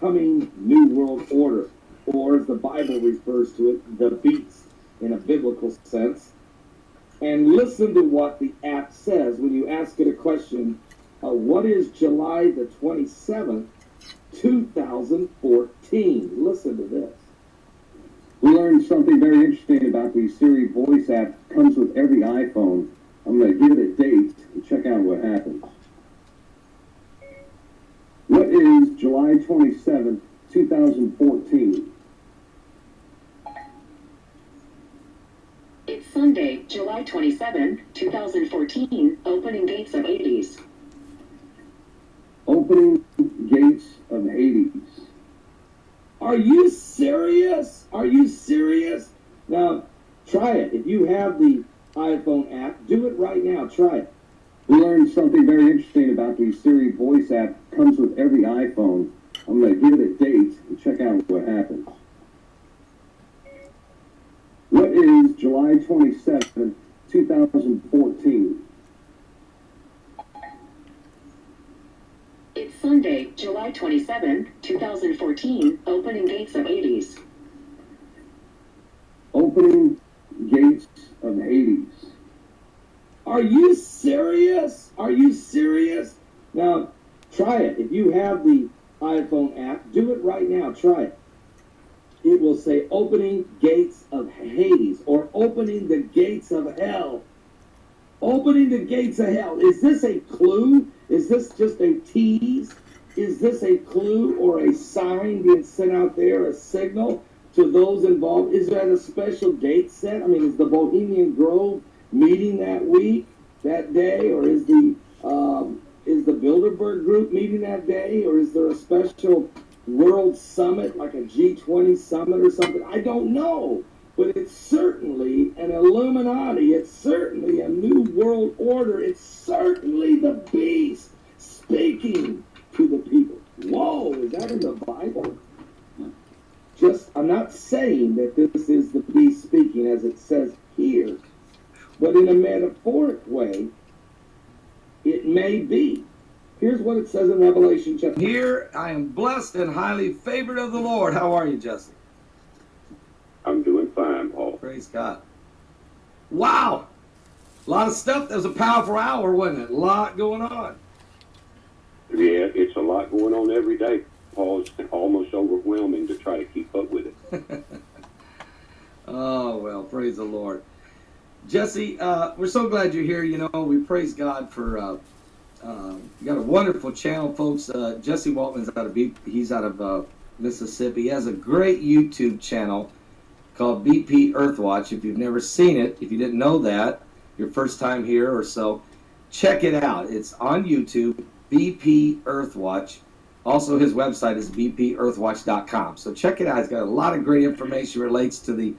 coming New World Order, or as the Bible refers to it, the beast in a biblical sense. And listen to what the app says when you ask it a question. What is July the 27th, 2014? Listen to this. We learned something very interesting about the Siri voice app. Comes with every iPhone. I'm going to give it a date and check out what happens. What is July 27th, 2014? It's Sunday, July 27th, 2014, opening gates of Hades. Opening gates of Hades. Are you serious? Are you serious? Now, try it. If you have the iPhone app, do it right now. Try it. We learned something very interesting about the Siri voice app. Comes with every iPhone. I'm going to give it a date and check out what happens. What is July 27th, 2014? It's Sunday, July 27th, 2014, opening gates of Hades. Opening gates of Hades. Are you serious? Are you serious? Now, try it. If you have the iPhone app, do it right now. Try it. It will say opening gates of Hades or opening the gates of hell. Opening the gates of hell. Is this a clue? Is this just a tease? Is this a clue or a sign being sent out there, a signal to those involved? Is that a special date set? I mean, is the Bohemian Grove meeting that week, that day, or is the Bilderberg group meeting that day, or is there a special world summit, like a G20 summit or something? I don't know, but it's certainly an Illuminati. It's certainly a new world order. It's certainly the beast speaking to the people. Whoa, is that in the Bible? I'm not saying that this is the beast speaking as it says here, but in a metaphoric way, it may be. Here's what it says in Revelation chapter. Here, I am blessed and highly favored of the Lord. How are you, Jesse? I'm doing fine, Paul. Praise God. Wow. A lot of stuff. That was a powerful hour, wasn't it? A lot going on. Yeah, it's a lot going on every day, Paul. It's almost overwhelming to try to keep up with it. Oh, well, praise the Lord. Jesse, we're so glad you're here. You know, we praise God for... you got a wonderful channel, folks. Jesse Waltman's he's out of Mississippi. He has a great YouTube channel called BP Earthwatch. If you've never seen it, if you didn't know that, your first time here or so, check it out. It's on YouTube, BP Earthwatch. Also, his website is bpearthwatch.com. So check it out. He's got a lot of great information relates to the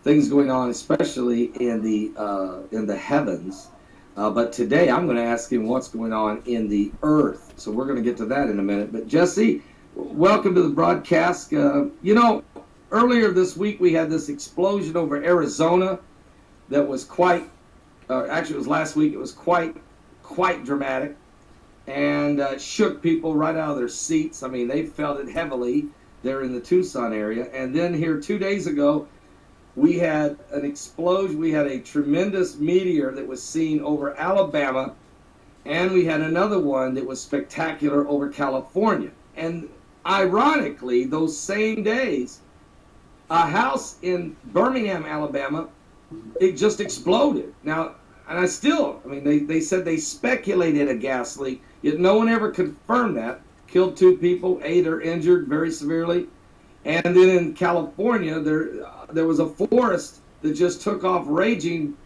things going on, especially in the heavens. But today I'm going to ask him what's going on in the earth. So we're going to get to that in a minute. But Jesse, welcome to the broadcast. You know, earlier this week we had this explosion over Arizona that was quite, actually it was last week, it was quite dramatic and shook people right out of their seats. I mean, they felt it heavily there in the Tucson area. And then here 2 days ago, we had an explosion. We had a tremendous meteor that was seen over Alabama, and we had another one that was spectacular over California. And ironically, those same days, a house in Birmingham, Alabama, it just exploded. Now, and I mean, they said they speculated a gas leak, yet no one ever confirmed that. Killed 2 people, 8 are injured very severely. And then in California, there was a forest that just took off raging,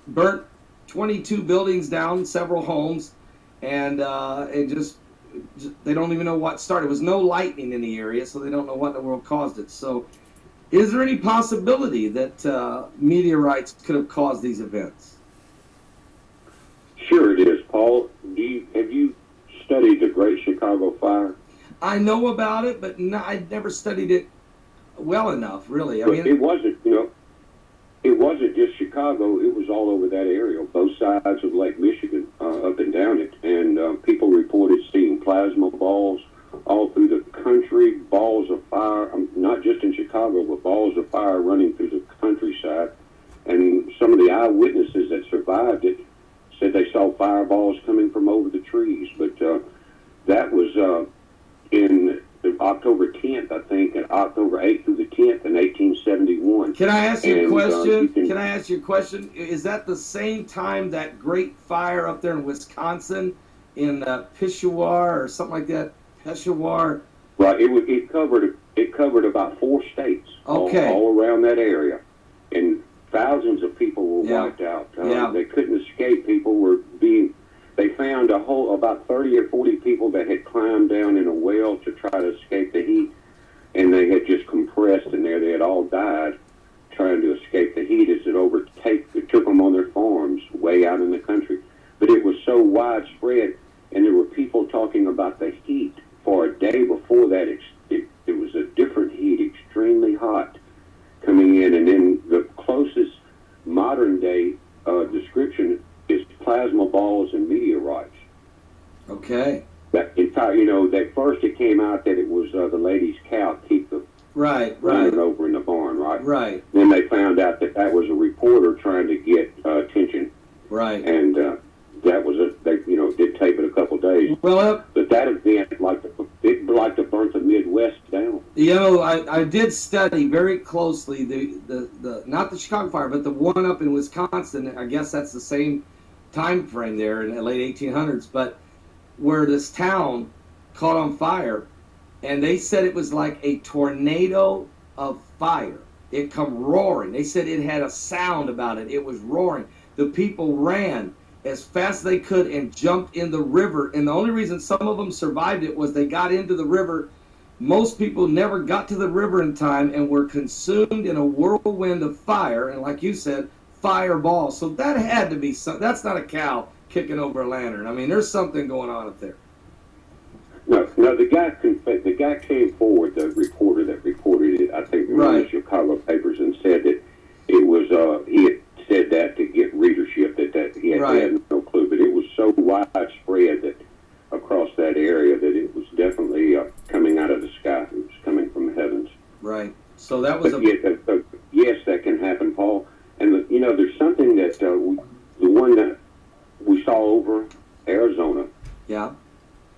burnt 22 buildings down, several homes, and just they don't even know what started. There was no lightning in the area, so they don't know what in the world caused it. So is there any possibility that meteorites could have caused these events? Sure it is, Paul. Have you studied the Great Chicago Fire? I know about it, but I'd never studied it well enough, really. I But mean, it wasn't, it wasn't just Chicago. It was all over that area, both sides of Lake Michigan, up and down it. And people reported seeing plasma balls all through the country, balls fire, not just in Chicago, but balls of fire running through the countryside. And some of the eyewitnesses that survived it said they saw fireballs coming from over the trees. But that was in October 10th, I think, and October 8th through the 10th in 1871. Can I ask you a And, question? you Can I ask you a question? Is that the same time that great fire up there in Wisconsin, in Peshawar or something like that? Peshawar. Right. It covered about 4 states. Okay. All around that area, and thousands of people were wiped out. They couldn't escape. People were being. They found about 30 or 40 people that had climbed down in a well to try to escape the heat, and they had just compressed in there. They had all died trying to escape the heat as it took them on their farms way out in the country. But it was so widespread, and there were people talking about the heat for a day before that. It was a different heat, extremely hot, coming in, and then the closest modern day description is plasma balls and meteorites. Okay. That that first it came out that it was the lady's cow keep the Right. running over in the barn, right? Right. Then they found out that was a reporter trying to get attention, Right. and that was they did tape it a couple days. Well, But that event, it like to burnt the Midwest down. I did study very closely the not the Chicago fire, but the one up in Wisconsin. I guess that's the same time frame there in the late 1800s, but where this town caught on fire, and they said it was like a tornado of fire. It come roaring. They said it had a sound about it. It was roaring. The people ran as fast as they could and jumped in the river. And the only reason some of them survived it was they got into the river. Most people never got to the river in time and were consumed in a whirlwind of fire. And like you said, fireball. So that had to be something. That's not a cow kicking over a lantern. I mean, there's something going on up there. No, the guy came forward, the reporter that reported it, I think, in one of the Chicago papers, and said that it was, he had said that to get readership, that he had no clue, but it was so widespread that across that area that it was definitely coming out of the sky. It was coming from the heavens. Right. So that was yes, that can happen, Paul. And, there's something that, the one that we saw over Arizona,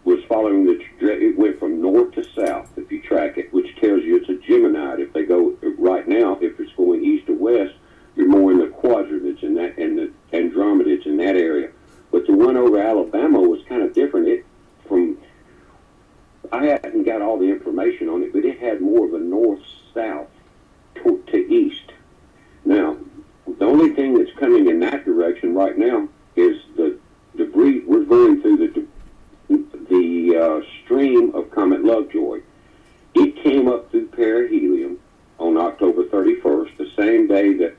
was following it went from north to south, if you track it, which tells you it's a Gemini. If they go right now, if it's going east to west, you're more in the quadrants and the Andromedids in that area. But the one over Alabama was kind of different. I hadn't got all the information on it, but it had more of a north-south to east. Now, the only thing that's coming in that direction right now is the debris. We're going through the stream of Comet Lovejoy. It came up through perihelion on October 31st, the same day that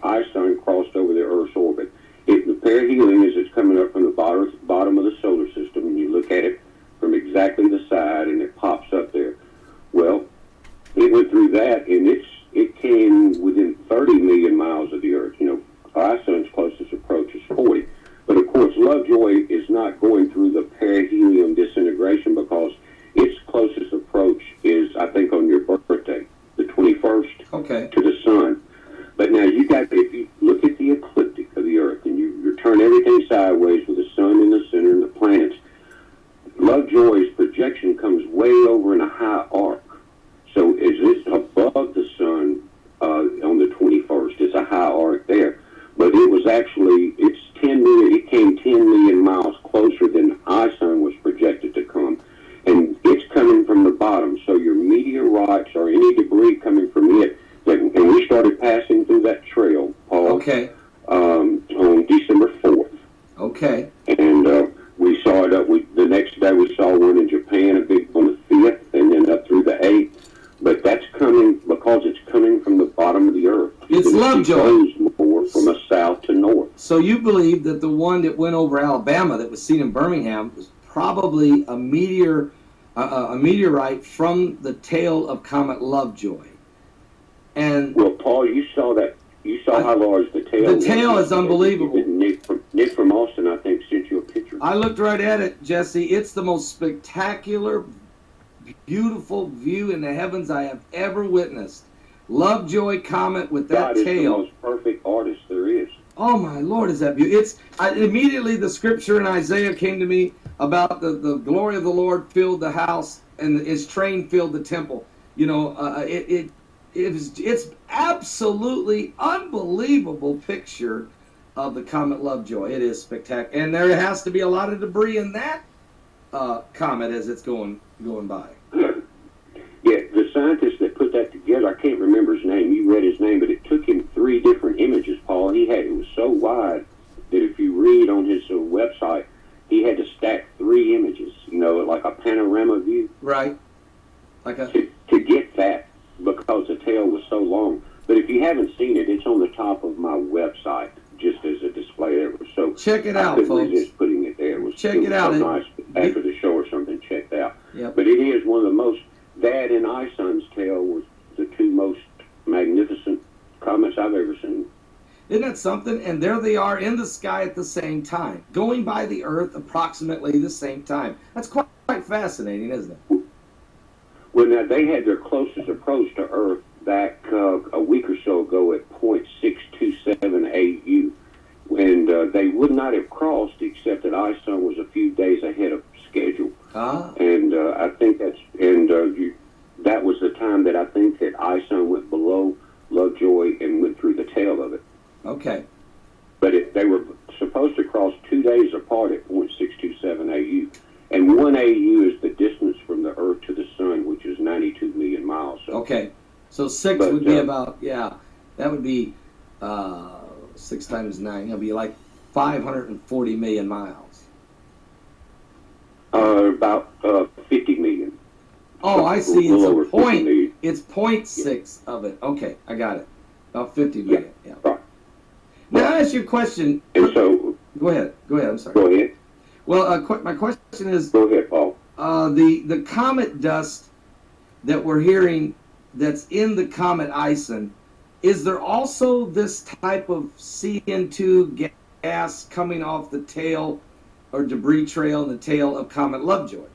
Einstein crossed over the Earth's orbit. The perihelion is it's coming up from the bottom of the solar system, and you look at it from exactly the side, and it pops up there. Well, it went through that, and it came within 30 million miles of the Earth. Einstein's closest approach is 40. But of course, Lovejoy is not going through the perihelion disintegration because its closest approach is, I think, on your birthday, the 21st, to the sun. But now if you look at the ecliptic of the Earth and you turn everything sideways with the sun in the center and the planets, Lovejoy's projection comes way over in a high arc. So as it's above the sun on the 21st, it's a high arc there. But it was actually, it came 10 million miles closer than Einstein was projected to come. And it's coming from the bottom. So your meteorites or any debris coming from it, and we started passing through that trail, Paul, on December 4th. Okay. And we saw it the next day we saw one in Japan, a big one the 5th, and then up through the 8th. But that's coming because it's coming from the bottom of the Earth. It's Lovejoy. It goes more from a south to north. So you believe that the one that went over Alabama that was seen in Birmingham was probably a meteorite from the tail of Comet Lovejoy. And well, Paul, you saw that. You saw how large the tail was. The tail is unbelievable. Nick from Austin, I think, sent you a picture. I looked right at it, Jesse. It's the most spectacular beautiful view in the heavens I have ever witnessed. Lovejoy comet with that God is the tail. most perfect artist there is. Oh my Lord, is that beautiful? Immediately the scripture in Isaiah came to me about the glory of the Lord filled the house and his train filled the temple. You know, it's absolutely unbelievable picture of the comet Lovejoy. It is spectacular, and there has to be a lot of debris in that comet as it's going by. Yeah, the scientist that put that together, I can't remember his name. You read his name, but it took him 3 different images, Paul. It was so wide that if you read on his website, he had to stack 3 images, you know, like a panorama view. Right. To get that, because the tail was so long. But if you haven't seen it, it's on the top of my website, just as a display. It was so check it out, I couldn't folks. resist putting it there. It was Check it out. So nice after the show or something. Checked out. Yep. But it is one of the most. That and Ison's tail was the 2 most magnificent comets I've ever seen. Isn't that something? And there they are in the sky at the same time, going by the Earth approximately the same time. That's quite fascinating, isn't it? Well, now, they had their closest approach to Earth back a week or so ago at .627 AU, and they would not have crossed except that Ison was a few days ahead of schedule. And I think that was the time that I think that Ison went below Lovejoy and went through the tail of it. Okay. But they were supposed to cross 2 days apart at .627 AU. And 1 AU is the distance from the Earth to the Sun, which is 92 million miles. So. Okay. So 6 would be about, that would be 6 times 9. It'll be like 540 million miles. About 50 million. Oh, I see. It's a point. Million. It's 0.6 of it. Okay, I got it. About 50 million. Yeah. Right. Now, I ask you a question. And so... Go ahead. I'm sorry. Go ahead. Well, my question is... Go ahead, Paul. The comet dust that we're hearing that's in the comet Ison, is there also this type of CN2 gas coming off the tail or debris trail in the tail of comet Lovejoy?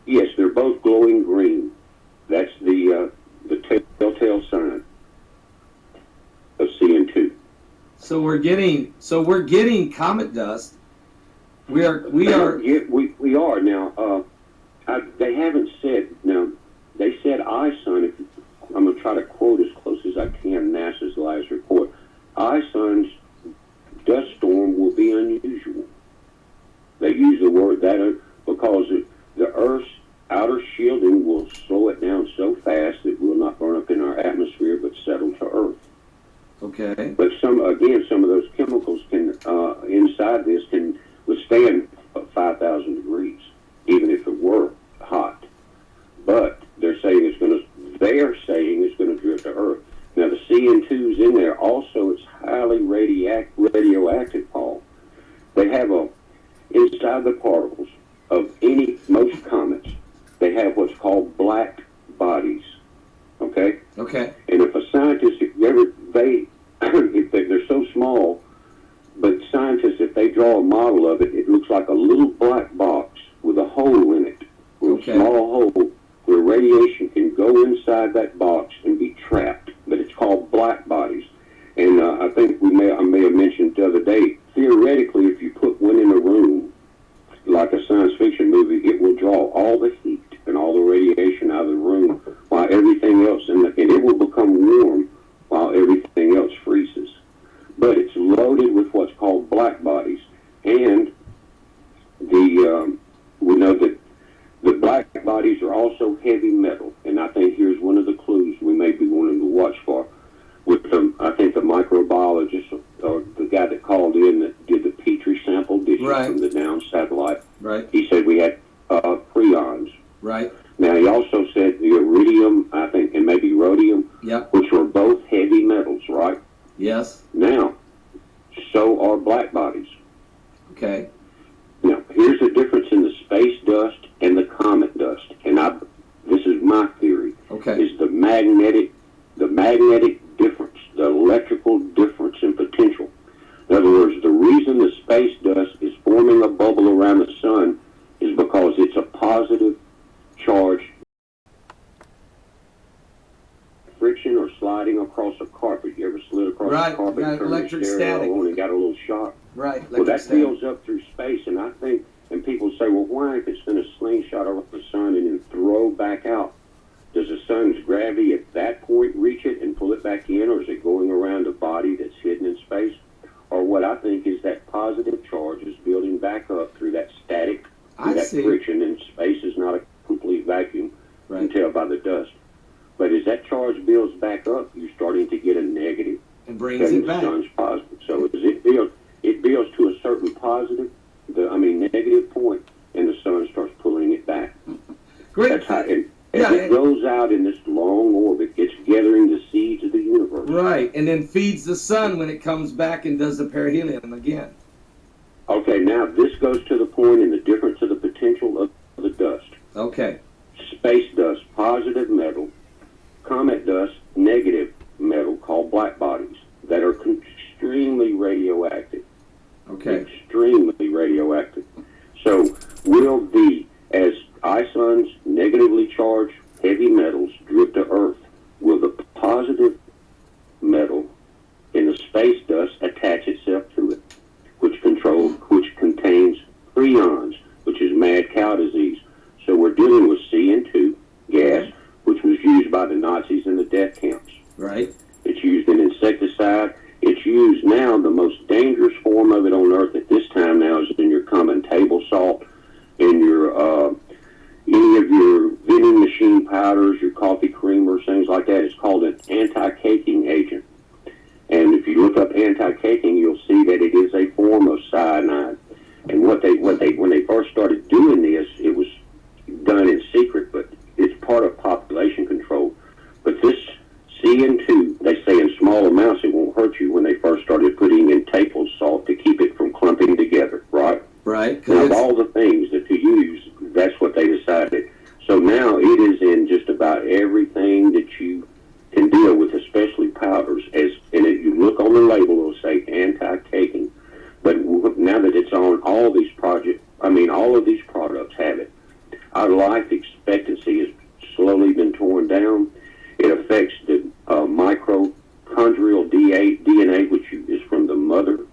Yes, they're both glowing green. That's the telltale sign of CN2. So we're getting comet dust. We are. Yeah, we are now. They haven't said now. They said Ison. I'm gonna try to quote as close as I can NASA's last report. Ison's dust storm will be unusual. They use the word that because the Earth's outer shielding will slow it down so fast it will not burn up in our atmosphere but settle to Earth. Okay. But some of those chemicals can inside this can withstand 5,000 degrees, even if it were hot. But they're saying it's going to drift to Earth. Now the CN2's in there. Also, it's highly radioactive, Paul. They have inside the particles of most comets, they have what's called black bodies. Okay. Okay. And if a scientist, they're so small, but scientists, if they draw a model of it, it looks like a little black box with a hole in it, with a small hole where radiation can go inside that box and be trapped. But it's called black bodies. And I think I may have mentioned the other day, theoretically, if you put one in a room, like a science fiction movie, it will draw all the heat and all the radiation out of the room while everything else, and it will become warm while everything else freezes. But it's loaded with what's called black bodies. And we know that the black bodies are also heavy metal. And I think here's one of the clues we may be wanting to watch for. I think the microbiologist or the guy that called in that did the Petri sample dishes from the down satellite. Right. He said we had prions. Right. Now he also said the iridium, I think, and maybe rhodium, which were both heavy metals, right? Yes. Now, so are black bodies. Okay. Now, here's the difference in the space dust and the comet dust, and this is my theory. Okay. Is the magnetic difference, the electrical difference in potential. In other words, the reason the space dust is forming a bubble around the sun is because it's a positive friction or sliding across a carpet. You ever slid across Right, a carpet, got turned the electric stereo static. on and got a little shock? Right. Well, electric that static. builds up through space, and I think, and people say, well, why, if it's going to slingshot over the sun and then throw back out, does the sun's gravity at that point reach it and pull it back in, or is it going around a body that's hidden in space? Or what I think is that positive charge is building back up through that static, through that friction, and space is not a complete vacuum, you can tell by the dust. But as that charge builds back up, you're starting to get a negative. And brings it back. The sun's positive. So as it builds to a certain positive, negative point, and the sun starts pulling it back. Great. That's how it goes out in this long orbit. It's gathering the seeds of the universe. Right, and then feeds the sun when it comes back and does the perihelion again. Okay, now this goes to the point in the difference of the potential of the dust. Okay. Space dust, positive metal. Comet dust, negative metal, called black bodies, that are extremely radioactive. Okay. Extremely radioactive. So will the, as ISON's negatively charged heavy metals drift to Earth, will the positive metal in the space dust attach itself to it, which contains prions, which is mad cow disease. So we're dealing with CN2 gas, which was used by the Nazis in the death camps. Right. It's used in insecticide. It's used now, the most dangerous form of it on Earth at this time now is in your common table salt, in your any of your vending machine powders, your coffee creamers, things like that. It's called an anti-caking agent. And if you look up anti-caking, you'll see that it is a form of cyanide. And when they first started doing this, it was done in secret, but it's part of population control. But this CN2, they say in small amounts it won't hurt you when they first started putting in table salt to keep it from clumping together, right? Right. Now, of all the things that to use, that's what they decided. So now it is in just about everything that you can deal with, especially powders. And if you look on the label, it'll say anti-caking. But now that it's on all these all of these products have it. Our life expectancy has slowly been torn down. It affects the mitochondrial DNA, which is from the mother.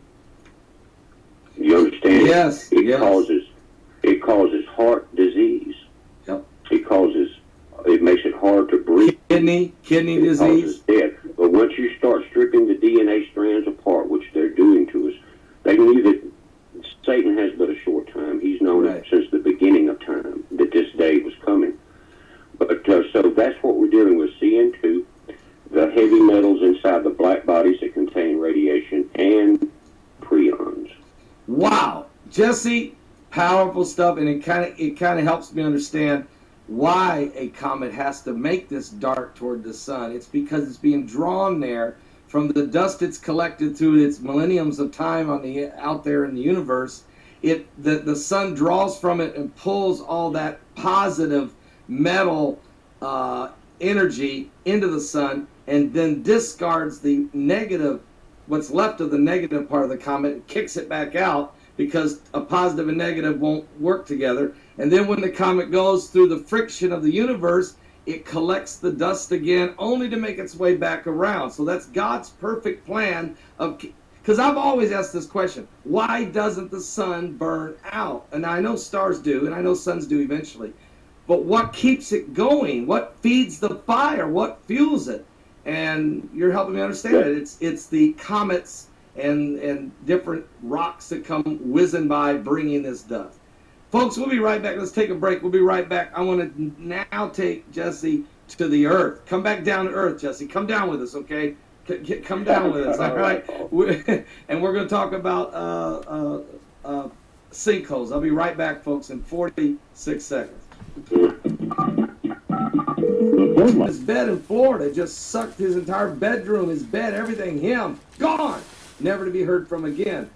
You understand? Yes. It causes heart disease. Yep. It makes it hard to breathe. Kidney disease. Causes death. But once you start stripping the DNA strands apart, which they're doing to us, they knew that Satan has but a short time. He's known it since the beginning of time that this day was coming. But so that's what we're dealing with: CN2, the heavy metals inside the black bodies that contain radiation, and prions. Wow, Jesse, powerful stuff, and it kind of helps me understand why a comet has to make this dart toward the sun. It's because it's being drawn there from the dust it's collected through its millenniums of time out there in the universe. The sun draws from it and pulls all that positive metal energy into the sun, and then discards the negative, what's left of the negative part of the comet, and kicks it back out because a positive and negative won't work together. And then when the comet goes through the friction of the universe, it collects the dust again, only to make its way back around. So that's God's perfect plan of, because I've always asked this question: why doesn't the sun burn out? And I know stars do, and I know suns do eventually. But what keeps it going? What feeds the fire? What fuels it? And you're helping me understand it. It's the comets and different rocks that come whizzing by bringing this dust. Folks, we'll be right back. Let's take a break. We'll be right back. I want to now take Jesse to the earth. Come back down to earth, Jesse. Come down with us, okay? Come down with us, all right? And we're going to talk about sinkholes. I'll be right back, folks, in 46 seconds. His bed in Florida just sucked his entire bedroom, his bed, everything, him, gone, never to be heard from again.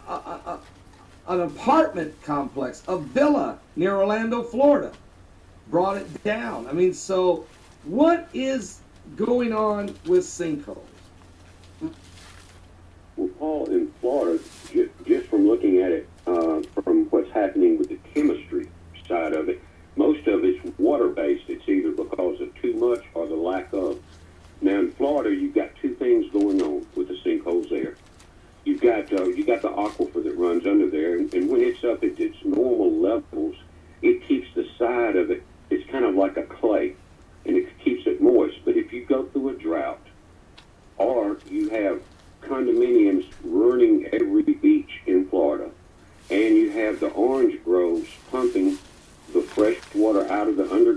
An apartment complex, a villa near Orlando, Florida, brought it down. I mean, so what is going on with sinkholes? Well, Paul, in Florida, just from looking at it, from what's happening with the chemistry side of it, most of it's water-based. It's either because of too much or the lack of. Now,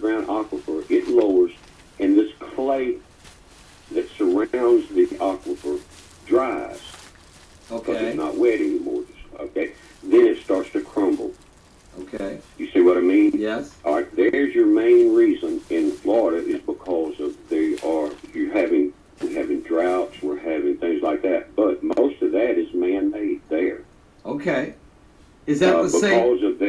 underground aquifer, it lowers, and this clay that surrounds the aquifer dries. Because Okay. it's not wet anymore. Okay. Then it starts to crumble. Okay. You see what I mean? Yes. All right. There's your main reason in Florida is because of we're having droughts, we're having things like that. But most of that is man-made there. Okay. Is that the Because same? of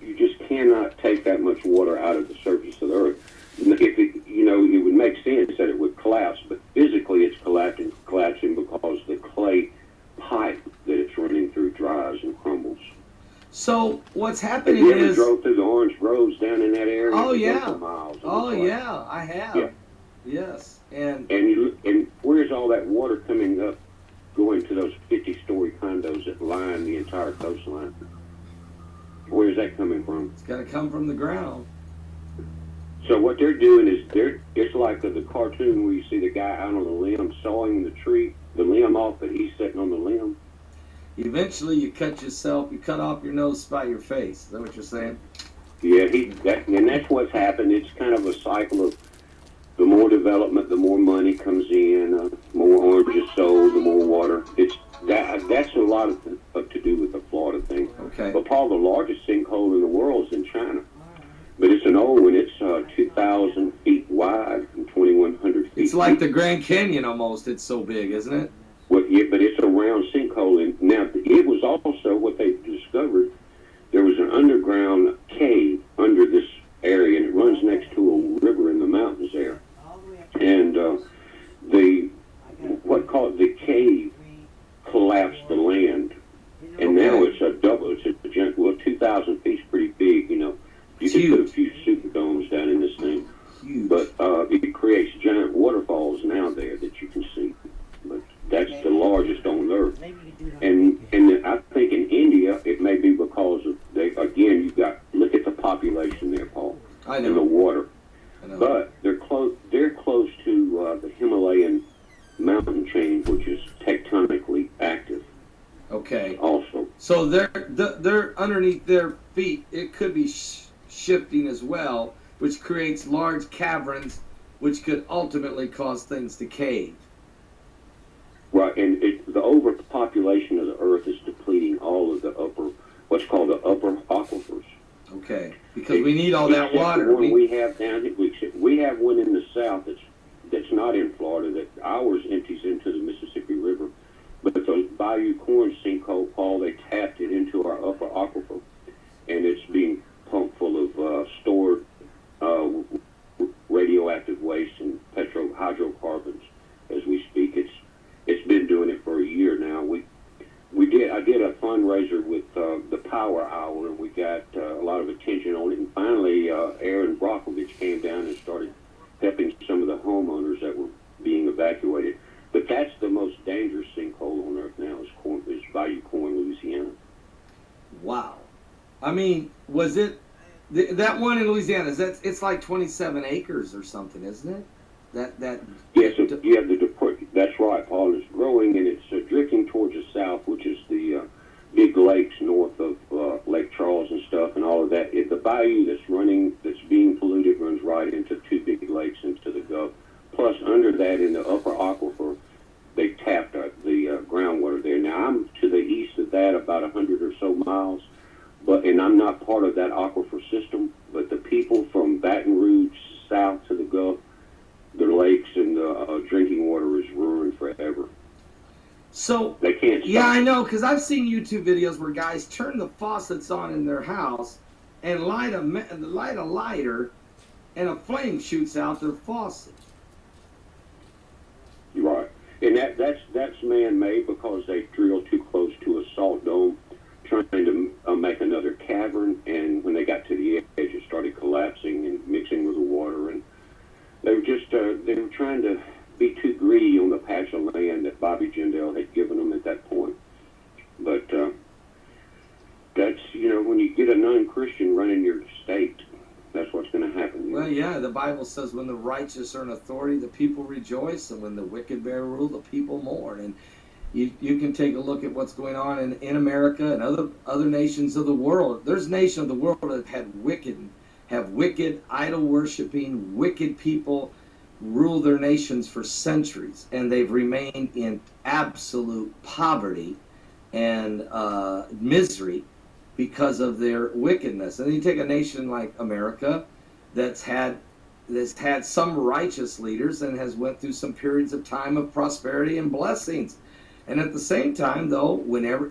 you just cannot take that much water out of the surface of the earth. If it would make sense that it would collapse, but physically it's collapsing because the clay pipe that it's running through dries and crumbles. So what's Have happening you ever is. drove through the orange groves down in that area? Oh You go yeah. for miles. Oh yeah, I have. Yeah. Yes. And And where's all that water coming up, going to those 50-story condos that line the entire coastline? Where's that coming from? it's got to come from the ground. So what they're doing is it's like the cartoon where you see the guy out on the limb sawing the limb off, but he's sitting on the limb. Eventually, you cut off your nose, spite your face. Is that what you're saying? Yeah, and that's what's happened. It's kind of a cycle of the more development, the more money comes in, more oranges sold, the more water. That's a lot of to do with the Florida thing. Okay. But Paul, the largest sinkhole in the world is in China. But it's an old one. It's 2,000 feet wide and 2,100 feet It's like the deep. Grand Canyon almost. It's so big, isn't it? Well, yeah, but it's a round sinkhole. And now, it was also what they discovered. There was an underground cave under this area, and it runs next to a river in the mountains there. And the cave collapsed the land, and now Okay. it's a double. It's a giant. Well, 2,000 feet is pretty big, You It's can put a huge. few super domes down in this thing. Huge. But it creates giant waterfalls now there that you can see. But that's the largest on Earth. And I think in India it may be because of look at the population there, Paul, I and the know. water. I know. But they're close to the Himalayan mountain chain, which is tectonically active Okay. also. So they're underneath their feet. It could be shifting as well, which creates large caverns, which could ultimately cause things to cave. Right, and the overpopulation of the Earth is depleting all of what's called the upper aquifers. Okay. Because we need all that Except water. The one we have down here, we have one in the south that's not in Florida. That ours empties into the Mississippi River, but the Bayou Corn sinkhole, Paul, they tapped it into our upper aquifer, and it's being pumped full of stored radioactive waste and hydrocarbons as we speak. It's been doing it for a year now. I did a fundraiser with the Power Hour, and we got a lot of attention on it. And finally, Aaron Brockovich came down and started helping some of the homeowners that were being evacuated. But that's the most dangerous sinkhole on Earth now is Bayou Corn, Louisiana. Wow. I mean, was it that one in Louisiana? It's like 27 acres or something, isn't it? That. Yes, you have that's right, Paul. It's growing and it's drifting towards the south, which is the big lakes north of Lake Charles and stuff and all of that. The bayou that's being polluted runs right into two big lakes into the Gulf. Plus, under that, in the upper aquifer, they tapped the groundwater there. Now, I'm to the east of that about 100 or so miles, and I'm not part of that aquifer system, but the people from Baton Rouge south to the Gulf, the lakes and the drinking water is ruined forever. So They can't stop. yeah, I know, because I've seen YouTube videos where guys turn the faucets on in their house and light a lighter, and a flame shoots out their faucet. Right. And that's man-made because they drilled too close to a salt dome trying to make another cavern, and when they got to the edge, it started collapsing and mixing with the water, and they were trying to be too greedy on the patch of land that Bobby Jindal had given them at that point. But that's, when you get a non-Christian running your state, that's what's going to happen. Well, yeah, the Bible says when the righteous are in authority, the people rejoice, and when the wicked bear rule, the people mourn. And you can take a look at what's going on in America and other nations of the world. There's nations of the world that have had wicked have wicked, idol-worshiping, wicked people rule their nations for centuries, and they've remained in absolute poverty and misery because of their wickedness. And then you take a nation like America that's had some righteous leaders and has went through some periods of time of prosperity and blessings. And at the same time, though,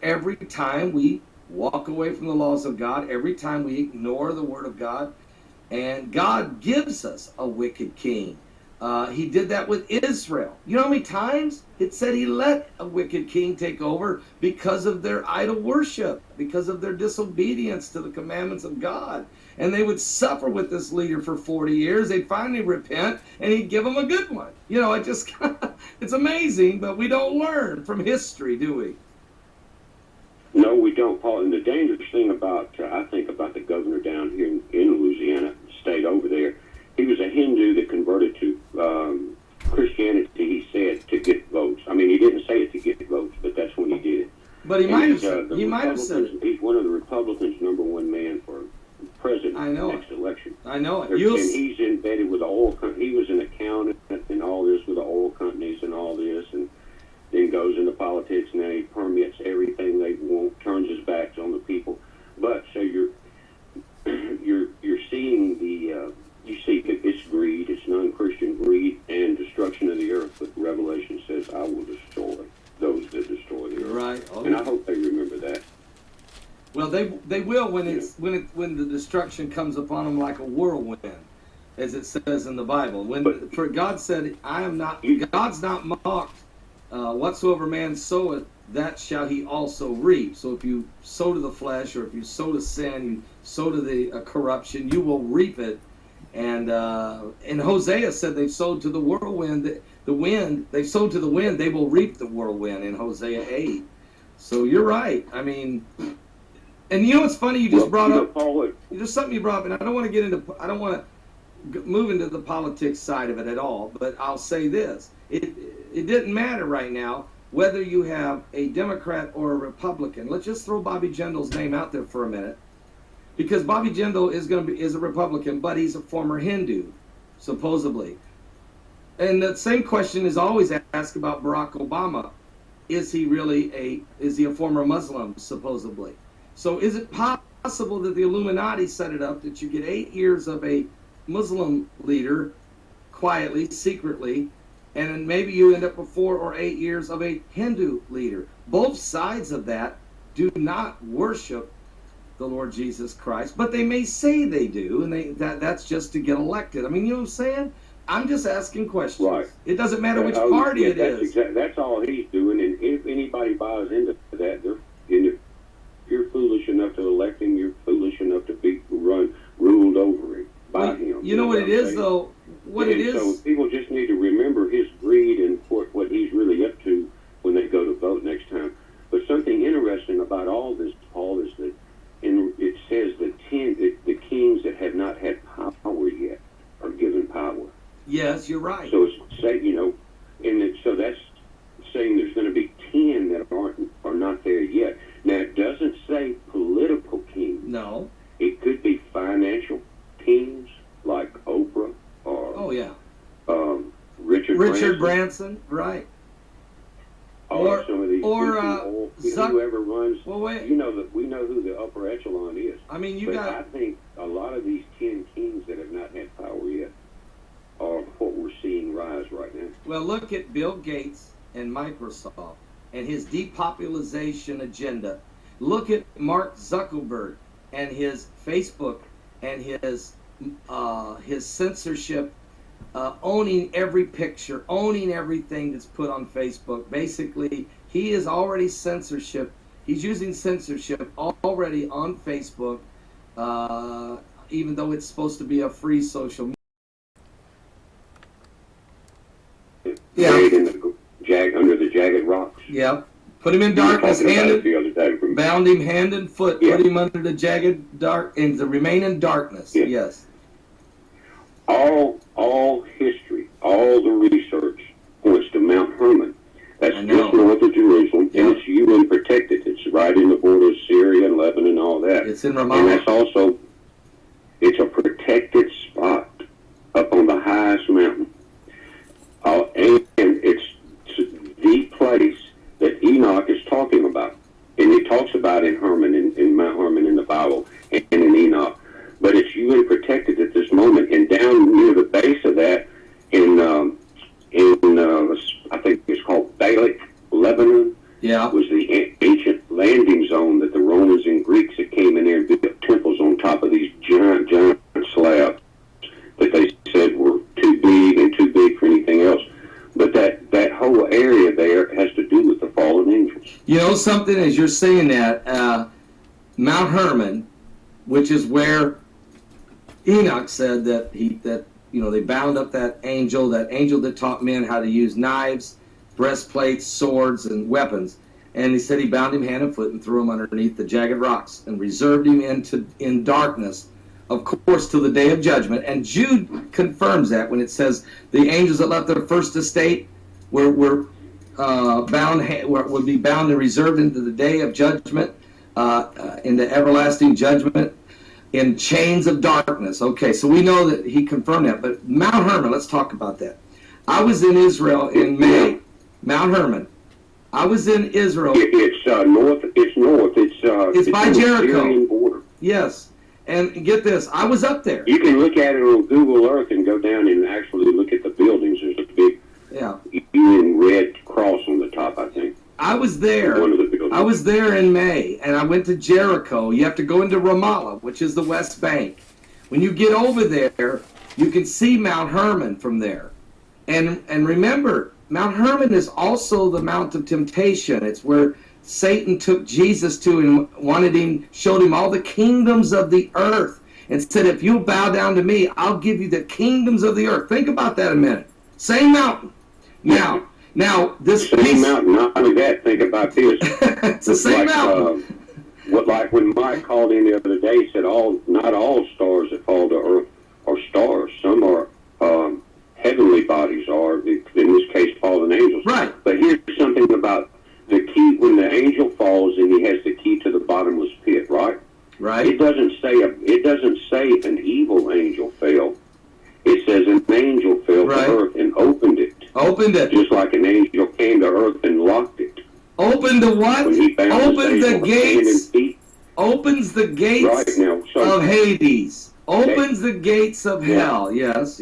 every time we walk away from the laws of God, every time we ignore the word of God, and God gives us a wicked king. He did that with Israel. You know how many times it said he let a wicked king take over because of their idol worship, because of their disobedience to the commandments of God. And they would suffer with this leader for 40 years. They'd finally repent, and he'd give them a good one. You know, it's amazing, but we don't learn from history, do we? No, we don't, Paul. And the dangerous thing about, I think about the governor down here in Louisiana, state over there, he was a Hindu that converted to Christianity, he said, to get votes. I mean, he didn't say it to get votes, but that's when he did it. But he might have said it. He's one of the Republicans' #1 man for president next election. I know it. And he's embedded with the oil company. He was an accountant and all this with the oil companies and all this, and then goes into politics, and then he permits everything they want, turns his backs on the people. But so you're seeing you see that it's greed, it's non-Christian greed and destruction of the earth. But Revelation says, "I will destroy those that destroy the earth." Right. Oh. And I hope they remember that. Well, they will when the destruction comes upon them like a whirlwind, as it says in the Bible. For God said, God's not mocked. Whatsoever man soweth, that shall he also reap. So if you sow to the flesh, or if you sow to sin, you sow to the corruption, you will reap it. And Hosea said they've sowed to the whirlwind, the wind. They've sowed to the wind, they will reap the whirlwind in Hosea 8. So you're right. I mean, and you know what's funny? You just brought up. There's something you brought up, and I don't want to move into the politics side of it at all. But I'll say this: it didn't matter right now whether you have a Democrat or a Republican. Let's just throw Bobby Jindal's name out there for a minute, because Bobby Jindal is a Republican, but he's a former Hindu, supposedly. And the same question is always asked about Barack Obama: is he a former Muslim, supposedly? So is it possible that the Illuminati set it up that you get 8 years of a Muslim leader quietly, secretly, and then maybe you end up with 4 or 8 years of a Hindu leader? Both sides of that do not worship the Lord Jesus Christ, but they may say they do, and that's just to get elected. I mean, you know what I'm saying? I'm just asking questions. Right. It doesn't matter which party it is. That's all he's doing, and if anybody buys into that, you're foolish enough to elect him, you're foolish enough to be ruled over him by him. You know what it is, though? So people just need to remember his greed and what he's really up to when they go to vote next time. But something interesting about all this, Paul, is that it says that the kings that have not had power yet are given power. Yes, you're right. So it's so that's saying there's going to be 10 that are not there yet. Now, it doesn't say political kings. No. It could be financial kings like Oprah or Richard Branson, right? Or some of these whoever runs. Well, wait. You know that we know who the upper echelon is. I mean, I think a lot of these 10 kings that have not had power yet are what we're seeing rise right now. Well, look at Bill Gates and Microsoft and his depopulation agenda. Look at Mark Zuckerberg and his Facebook and his censorship, owning every picture, owning everything that's put on Facebook. Basically, he is already censorship. He's using censorship already on Facebook, even though it's supposed to be a free social media. Yeah. Under the jagged rocks. Yeah. Put him in darkness, bound him hand and foot, put him under the jagged dark, and to remain in darkness. Yeah. Yes. All history, all the research points to Mount Hermon. That's just north of Jerusalem, and it's UN protected. It's right in the border of Syria and Lebanon and all that. It's in Ramallah. And that's also, It's a protected spot up on the highest mountain. And it's the place that Enoch is talking about. And he talks about in Mount Hermon in the Bible and in Enoch. But it's UN protected at this moment. And down near the base of that, I think it's called Baalak, Lebanon, was the ancient landing zone that the Romans and Greeks that came in there and built temples on top of these giant slabs that they said were too big for anything else. But that whole area there has to do with the fallen angels. You know something, as you're saying that, Mount Hermon, which is where Enoch said that they bound up that angel that taught men how to use knives, breastplates, swords, and weapons. And he said he bound him hand and foot and threw him underneath the jagged rocks and reserved him in darkness, of course, till the day of judgment. And Jude confirms that when it says the angels that left their first estate would be bound and reserved into the day of judgment, into everlasting judgment, in chains of darkness. Okay, so we know that he confirmed that. But Mount Hermon, let's talk about that. I was in Israel in May. Mount Hermon. I was in Israel. It's north. It's north. It's by Jericho. Syrian border. Yes. And get this, I was up there. You can look at it on Google Earth and go down and actually look at the buildings. There's a big UN red cross on the top, I think. I was there. One of the buildings. I was there in May, and I went to Jericho. You have to go into Ramallah, which is the West Bank. When you get over there, you can see Mount Hermon from there. And remember, Mount Hermon is also the Mount of Temptation. It's where Satan took Jesus to and showed him all the kingdoms of the earth and said, if you bow down to me, I'll give you the kingdoms of the earth. Think about that a minute. Same mountain. Now this same mountain. Not only that, think about this. It's the same mountain. Like when Mike called in the other day, he said not all stars that fall to earth are stars. Some are heavenly bodies, or in this case, fallen angels. Right. But here's something about the key. When the angel falls and he has the key to the bottomless pit, right? Right. It doesn't say an evil angel fell. It says an angel fell to earth and opened it. Opened it. Just like an angel came to earth and locked it. Opened the what? Opened the gates. Opens the gates right now, of Hades. Opens the gates of hell. Yes.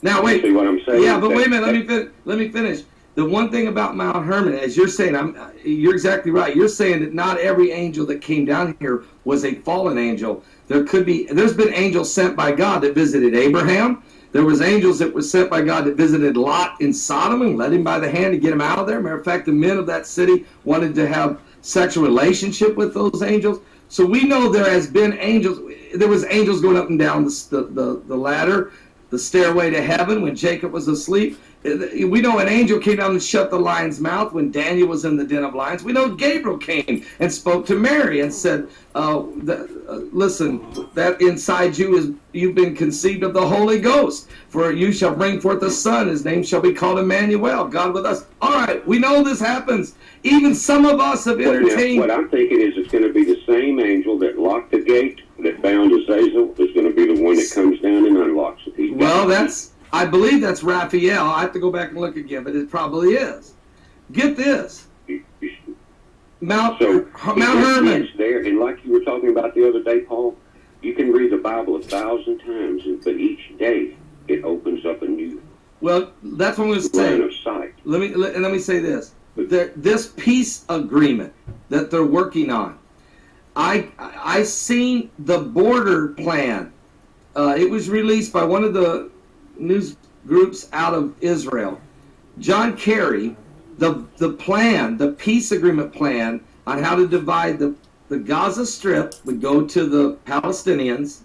Now wait. See what I'm saying? Yeah, but wait a minute. Let me finish. The one thing about Mount Hermon, as you're saying, you're exactly right. You're saying that not every angel that came down here was a fallen angel. There's been angels sent by God that visited Abraham. There was angels that were sent by God that visited Lot in Sodom and led him by the hand to get him out of there. Matter of fact, the men of that city wanted to have sexual relationship with those angels. So we know there has been angels. There was angels going up and down the ladder, the stairway to heaven when Jacob was asleep. We know an angel came down and shut the lion's mouth when Daniel was in the den of lions. We know Gabriel came and spoke to Mary and said, listen, that inside you've been conceived of the Holy Ghost. For you shall bring forth a son. His name shall be called Emmanuel, God with us. All right, we know this happens. Even some of us have entertained. What I'm thinking is it's going to be the same angel that locked the gate, that bound Azazel, is going to be the one that comes down and unlocks it. Well, I believe that's Raphael. I have to go back and look again, but it probably is. Get this. Mount Hermon. It's there, and like you were talking about the other day, Paul, you can read the Bible 1,000 times, but each day it opens up a new Well, that's what I'm going to say. line of sight. Let me say this. This peace agreement that they're working on, I seen the border plan. It was released by one of the news groups out of Israel. John Kerry, the plan, the peace agreement plan on how to divide the Gaza Strip would go to the Palestinians,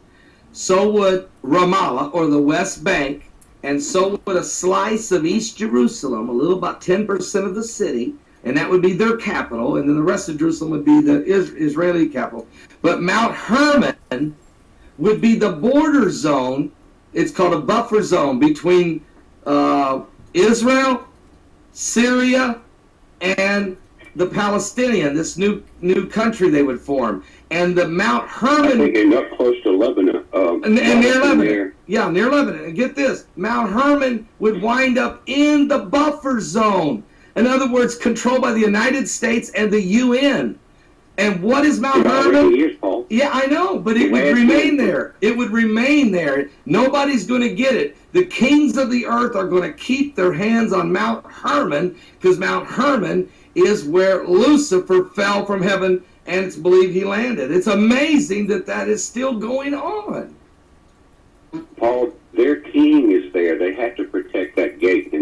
so would Ramallah or the West Bank, and so would a slice of East Jerusalem, a little about 10% of the city, and that would be their capital, and then the rest of Jerusalem would be the Israeli capital. But Mount Hermon would be the border zone. It's called a buffer zone between Israel, Syria, and the Palestinian, this new country they would form, and the Mount Hermon. I think they're up close to Lebanon. And near Lebanon. Yeah, near Lebanon. And get this, Mount Hermon would wind up in the buffer zone. In other words, controlled by the United States and the UN. And what is Mount Hermon? Is, Paul. Yeah, I know, but it would remain there. It would remain there. Nobody's going to get it. The kings of the earth are going to keep their hands on Mount Hermon, because Mount Hermon is where Lucifer fell from heaven, and it's believed he landed. It's amazing that that is still going on. Paul, their king is there. They have to protect that gate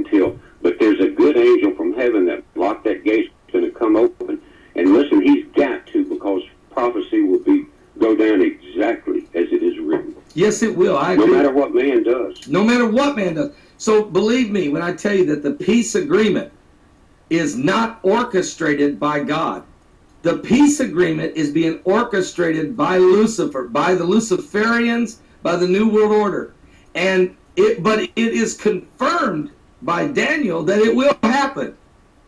but there's a good angel from heaven that blocked that gate. It's going to come open. And listen, he's got to, because prophecy will go down exactly as it is written. Yes, it will. I agree. No matter what man does. No matter what man does. So believe me when I tell you that the peace agreement is not orchestrated by God. The peace agreement is being orchestrated by Lucifer, by the Luciferians, by the New World Order. But it is confirmed by Daniel that it will happen.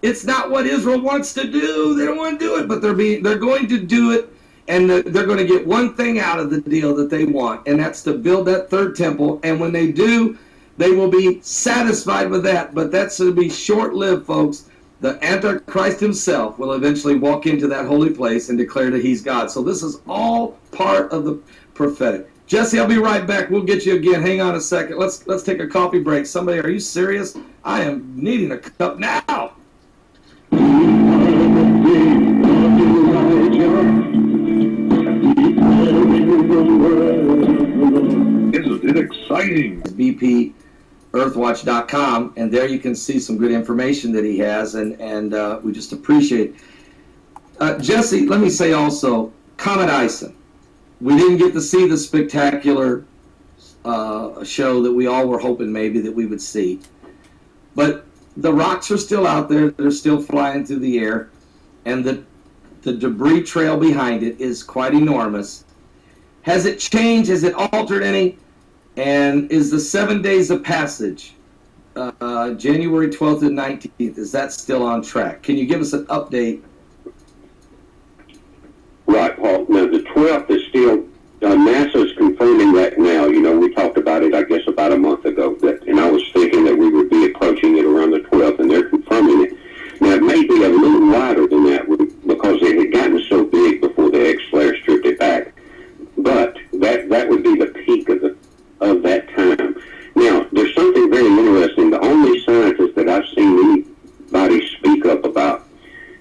It's not what Israel wants to do. They don't want to do it, but they're going to do it, and they're going to get one thing out of the deal that they want, and that's to build that third temple. And when they do, they will be satisfied with that. But that's going to be short-lived, folks. The Antichrist himself will eventually walk into that holy place and declare that he's God. So this is all part of the prophetic. Jesse, I'll be right back. We'll get you again. Hang on a second. Let's take a coffee break. Somebody, are you serious? I am needing a cup now. Isn't it exciting? BPEarthwatch.com, and there you can see some good information that he has, and we just appreciate it. Jesse, let me say also, Comet Ison. We didn't get to see the spectacular show that we all were hoping maybe that we would see. But the rocks are still out there. They're still flying through the air. And the debris trail behind it is quite enormous. Has it changed? Has it altered any? And is the 7 days of passage, January 12th and 19th, is that still on track? Can you give us an update? Right, Paul. Now, the 12th is still, NASA's confirming that now. You know, we talked about it, I guess, about a month ago, and I was thinking that we would be approaching it around the 12th, and they're confirming it. Now, it may be a little wider than that because it had gotten so big before the X-flare stripped it back. But that would be the peak of that time. Now, there's something very interesting. The only scientist that I've seen anybody speak up about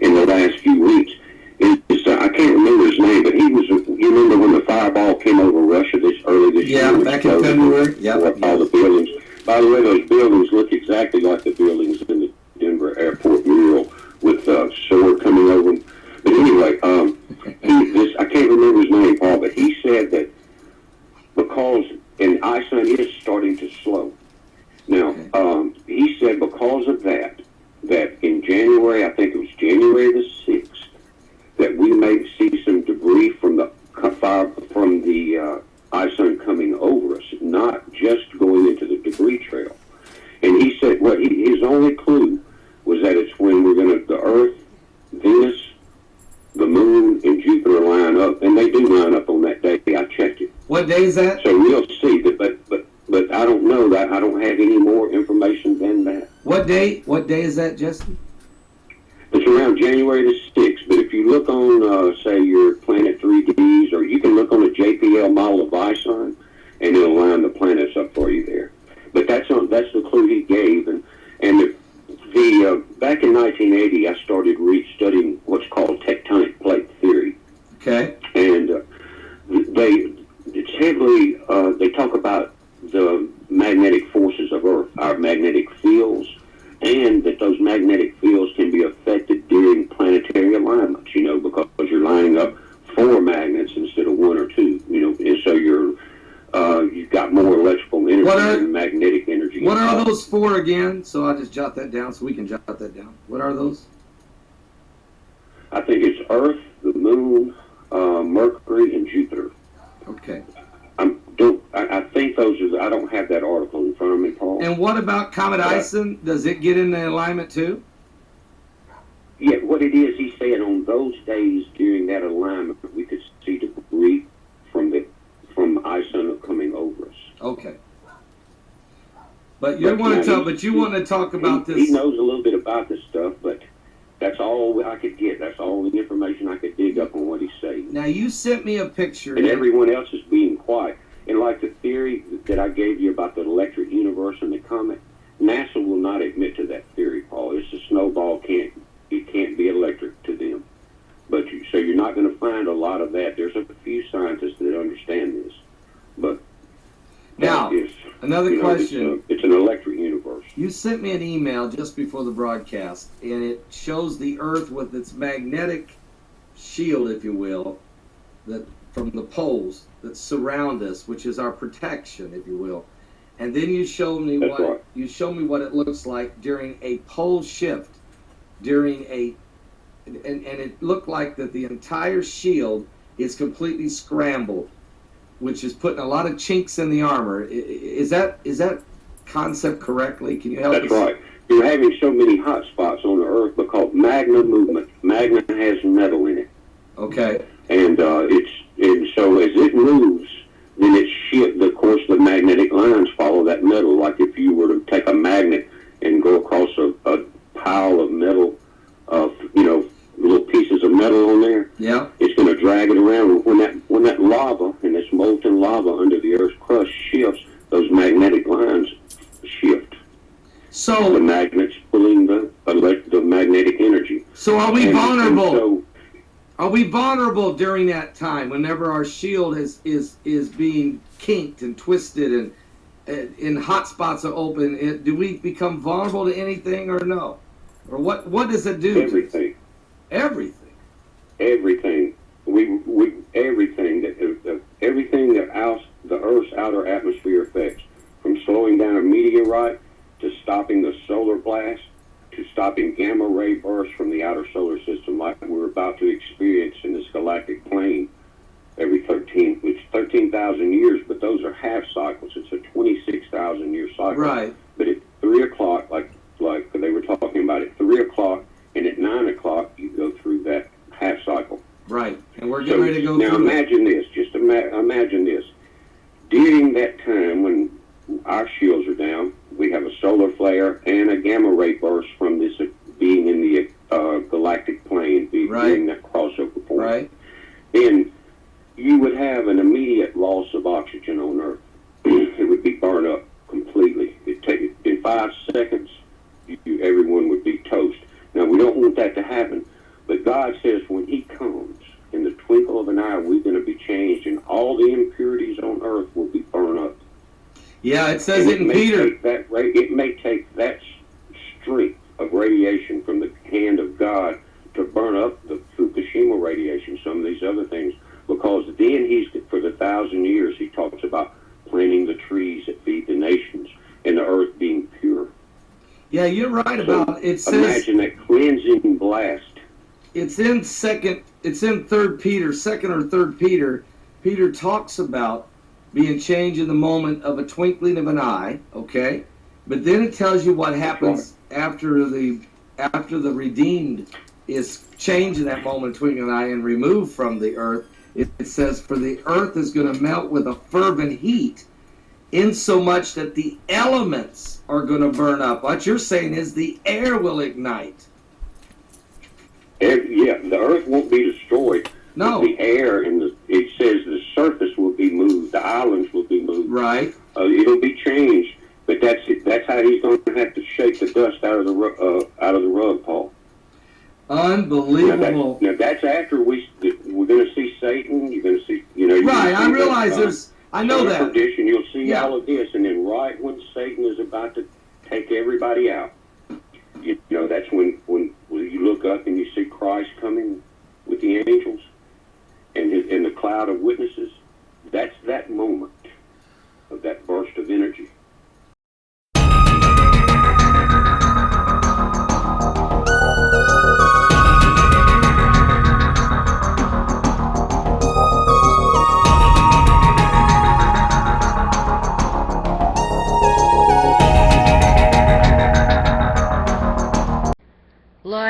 in the last few weeks is I can't remember his name, but he was, you remember when the fireball came over Russia early this year? Yeah, back in February. Yeah. All the buildings. By the way, those buildings look exactly like the buildings in the Denver airport mural with sword coming over them. But anyway, I can't remember his name, Paul, but he said that because, and Iceland is starting to slow. Now, he said because of that in January, I think it was January the 6th, that we may see some debris from the Iceland coming over us, not just going into the debris trail. And he said, his only clue was that it's when the Earth, Venus, the Moon, and Jupiter line up, and they do line up on that day. I checked it. What day is that? So we'll see that, but I don't know that. I don't have any more information than that. What day is that, Jesse? It's around January the 6th, but if you look on, say, your Planet 3Ds, or you can look on a JPL model of Iceland, and it'll line the planets up for you there. But that's the clue he gave, and back in 1980, I started studying what's called tectonic plate theory. Okay. And it's heavily, they talk about the magnetic forces of Earth, our magnetic fields, and that those magnetic fields can be affected during planetary alignments, because you're lining up 4 magnets instead of 1 or 2, and so you've got more electrical energy and magnetic energy. What are those 4 again? So I'll just jot that down so we can jot that down. What are those? I think it's Earth, the Moon, Mercury, and Jupiter. Okay. I think those are. I don't have that article in front of me, Paul. And what about Comet Ison? Does it get in the alignment too? Yeah, what it is, he days during that alignment, we could see debris from ISUN coming over us. Okay. But you want to talk about this. He knows a little bit about this stuff, but that's all I could get. That's all the information I could dig up on what he's saying. Now, you sent me a picture. And everyone else is being quiet. And like the theory that I gave you about the electric universe and the comet, NASA will not admit to that theory, Paul. It's a snowball. It can't be electric to them. But so you're not going to find a lot of that. There's a few scientists that understand this. But now, another question. It's an electric universe. You sent me an email just before the broadcast, and it shows the Earth with its magnetic shield, if you will, that from the poles that surround us, which is our protection, if you will. And then you showed me what it looks like during a pole shift, and it looked like that the entire shield is completely scrambled, which is putting a lot of chinks in the armor. Is that concept correctly? Can you help us? That's right. You're having so many hot spots on the Earth because magna movement. Magna has metal in it. Okay. And so as it moves, then it shifts. Of course, the magnetic lines follow that metal. Like if you were to take a magnet and go across a pile of metal, little pieces of metal on there, yeah, it's going to drag it around. When that lava and this molten lava under the Earth's crust shifts, those magnetic lines shift. So the magnets pulling the magnetic energy. So are we vulnerable? Are we vulnerable during that time whenever our shield is being kinked and twisted and hot spots are open? Do we become vulnerable to anything or no? Or what does it do? Everything. Everything. Everything. Everything that the Earth's outer atmosphere affects, from slowing down a meteorite to stopping the solar blast, to stopping gamma ray bursts from the outer solar system like we're about to experience in this galactic plane every 13,000 years, but those are half cycles. It's a 26,000 year cycle. Right. But at 3 o'clock, like they were talking about, at 3 o'clock and at 9 o'clock, you go through that half cycle. Right. And we're getting ready to go through. Now imagine this. Just imagine this. During that time when our shields are down, we have a solar flare and a gamma ray burst from this being in the galactic plane, being that crossover point. Right. Then you would have an immediate loss of oxygen on Earth. It would be burned up completely. In 5 seconds, everyone would be toast. Now, we don't want that to happen, but God says when He comes, in the twinkle of an eye, we're going to be changed, and all the impurities on Earth will be burned up. Yeah, it says it in Peter. It may take that strength of radiation from the hand of God to burn up the Fukushima radiation, some of these other things, because then for the 1,000 years, He talks about planting the trees that feed the nations and the earth being pure. Yeah, you're right about it. Says, imagine that cleansing blast. It's in 3rd Peter, 2nd or 3rd Peter. Peter talks about being changed in the moment of a twinkling of an eye, okay? But then it tells you what happens after the redeemed is changed in that moment, twinkling of an eye, and removed from the earth. It says, for the earth is going to melt with a fervent heat, insomuch that the elements are going to burn up. What you're saying is the air will ignite. The earth won't be destroyed. No. The air it says the surface will be moved, the islands will be moved. Right. It'll be changed, but that's how He's going to have to shake the dust out of the rug, Paul. Unbelievable. Now that's after we're going to see Satan. You're going to see, Right. I realize I know that. Perdition. You'll see all of this, and then right when Satan is about to take everybody out, that's when you look up and you see Christ coming with the angels and the cloud of witnesses. That's that moment of that burst of energy.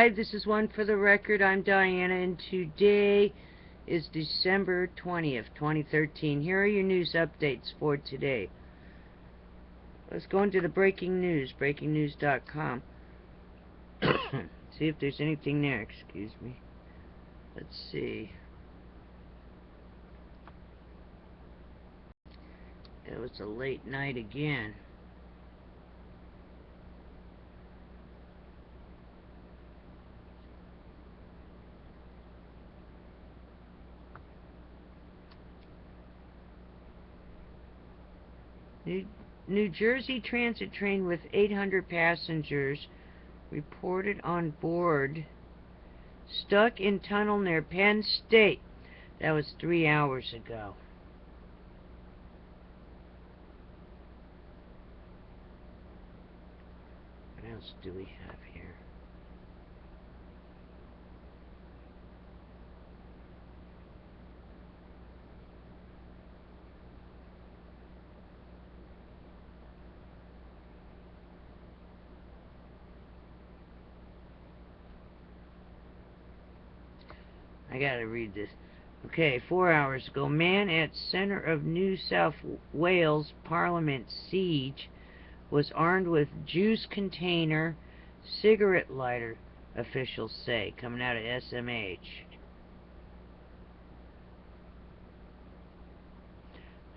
Live. This is One for the Record. I'm Diana, and today is December 20th, 2013. Here are your news updates for today. Let's go into the breaking news, breakingnews.com. See if there's anything there. Excuse me. Let's see. It was a late night again. New Jersey transit train with 800 passengers reported on board stuck in tunnel near Penn State. That was 3 hours ago. What else do we have here? I gotta read this. Okay, 4 hours ago, man at center of New South Wales Parliament siege was armed with juice container, cigarette lighter, officials say, coming out of SMH.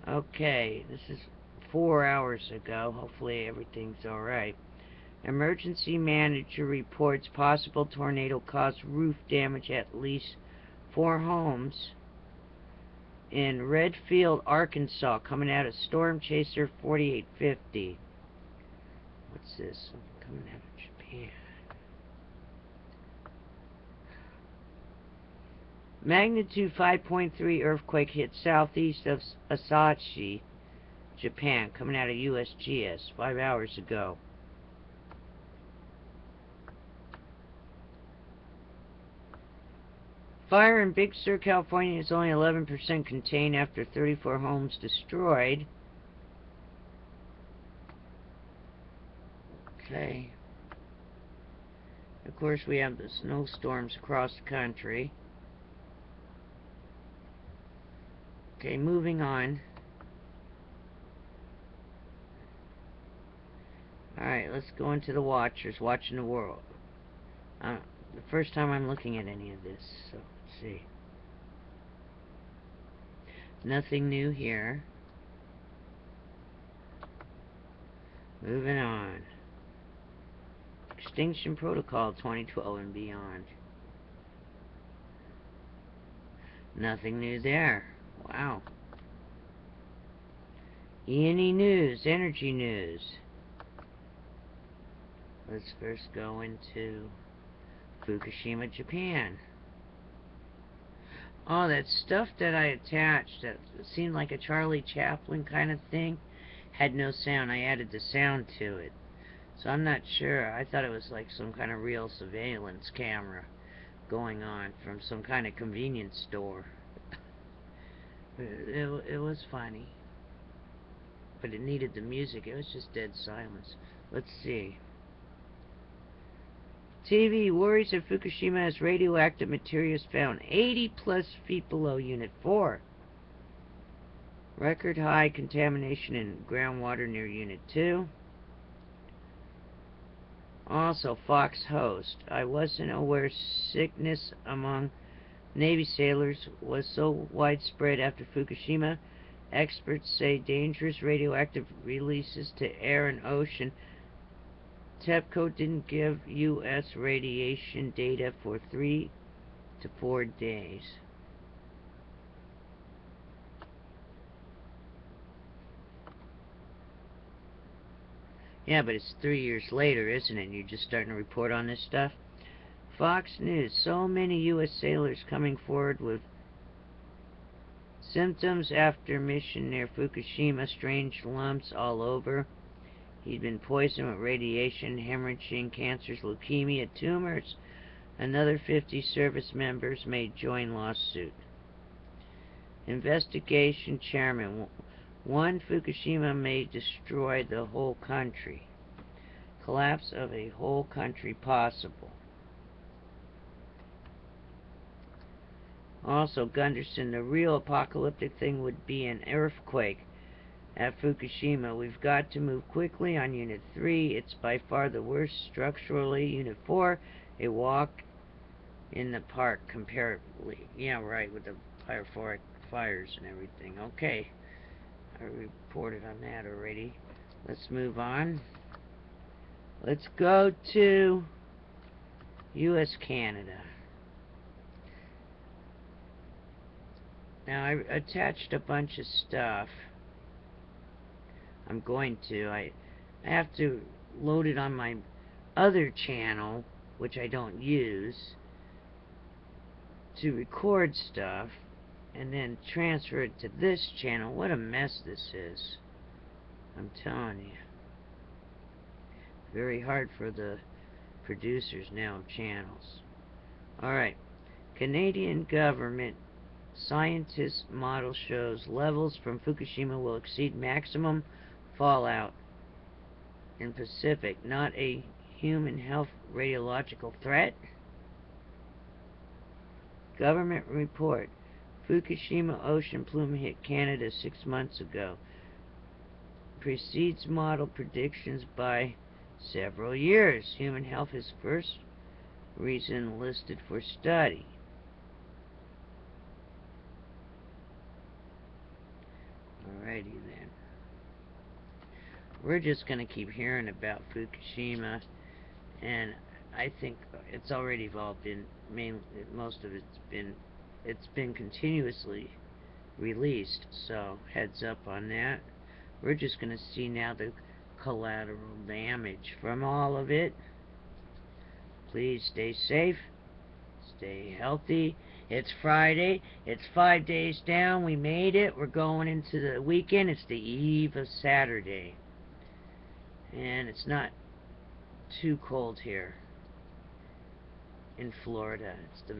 Okay, this is 4 hours ago. Hopefully everything's alright. Emergency manager reports possible tornado caused roof damage at least 4 homes in Redfield, Arkansas, coming out of Storm Chaser 4850. What's this? Coming out of Japan. Magnitude 5.3 earthquake hit southeast of Asahi, Japan, coming out of USGS 5 hours ago. Fire in Big Sur, California is only 11% contained after 34 homes destroyed. Okay. Of course, we have the snowstorms across the country. Okay, moving on. Alright, let's go into the Watchers, watching the world. The first time I'm looking at any of this, so let's see. Nothing new here. Moving on. Extinction Protocol 2012 and beyond. Nothing new there. Wow. E&E News, energy news. Let's first go into Fukushima, Japan. Oh, that stuff that I attached that seemed like a Charlie Chaplin kind of thing had no sound. I added the sound to it. So I'm not sure. I thought it was like some kind of real surveillance camera going on from some kind of convenience store. It was funny. But it needed the music. It was just dead silence. Let's see. TV worries of Fukushima as radioactive materials found 80 plus feet below Unit 4. Record high contamination in groundwater near Unit 2. Also, Fox host. I wasn't aware sickness among Navy sailors was so widespread after Fukushima. Experts say dangerous radioactive releases to air and ocean. TEPCO didn't give U.S. radiation data for 3 to 4 days. Yeah, but it's 3 years later, isn't it? You're just starting to report on this stuff. Fox News. So many U.S. sailors coming forward with symptoms after mission near Fukushima. Strange lumps all over. He'd been poisoned with radiation, hemorrhaging, cancers, leukemia, tumors. Another 50 service members may join lawsuit. Investigation chairman. One Fukushima may destroy the whole country. Collapse of a whole country possible. Also, Gunderson, the real apocalyptic thing would be an earthquake at Fukushima. We've got to move quickly on Unit 3. It's by far the worst structurally. Unit 4, a walk in the park comparatively. Yeah, right, with the pyrophoric fires and everything. Okay, I reported on that already. Let's move on. Let's go to U.S. Canada. Now, I attached a bunch of stuff. I'm going to. I have to load it on my other channel, which I don't use, to record stuff, and then transfer it to this channel. What a mess this is. I'm telling you. Very hard for the producers now of channels. Alright. Canadian government scientist model shows levels from Fukushima will exceed maximum fallout in Pacific. Not a human health radiological threat. Government report. Fukushima ocean plume hit Canada 6 months ago. Precedes model predictions by several years. Human health is first reason listed for study. Alrighty then. We're just going to keep hearing about Fukushima, and I think it's already evolved in most of it's been continuously released, so heads up on that. We're just going to see now the collateral damage from all of it. Please stay safe, stay healthy. It's Friday, it's 5 days down, we made it, we're going into the weekend. It's the eve of Saturday, and it's not too cold here in Florida. It's the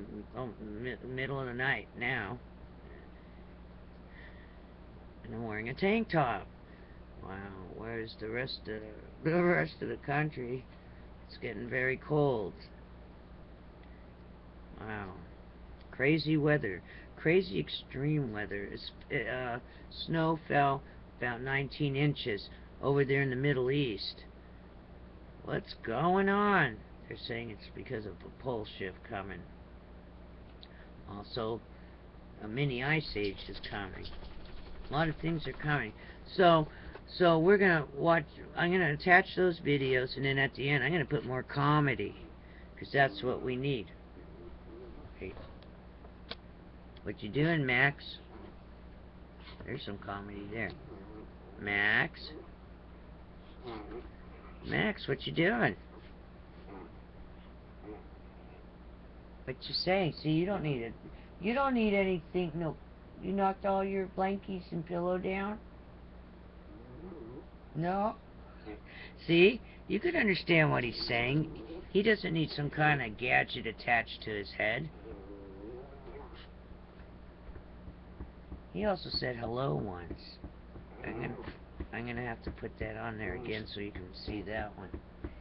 middle of the night now, and I'm wearing a tank top. Wow, where's the rest of the country? It's getting very cold. Wow. Crazy weather. Crazy extreme weather. Snow fell about 19 inches over there in the Middle East. What's going on? They're saying it's because of a pole shift coming. Also, a mini ice age is coming. A lot of things are coming. So we're going to watch. I'm going to attach those videos, and then at the end I'm going to put more comedy, because that's what we need. Hey, what you doing, Max? There's some comedy there. Max? Max, what you doing? What you saying? See, you don't need it. You don't need anything. No, you knocked all your blankies and pillow down? No? See, you could understand what he's saying. He doesn't need some kind of gadget attached to his head. He also said hello once. I'm gonna have to put that on there again so you can see that one.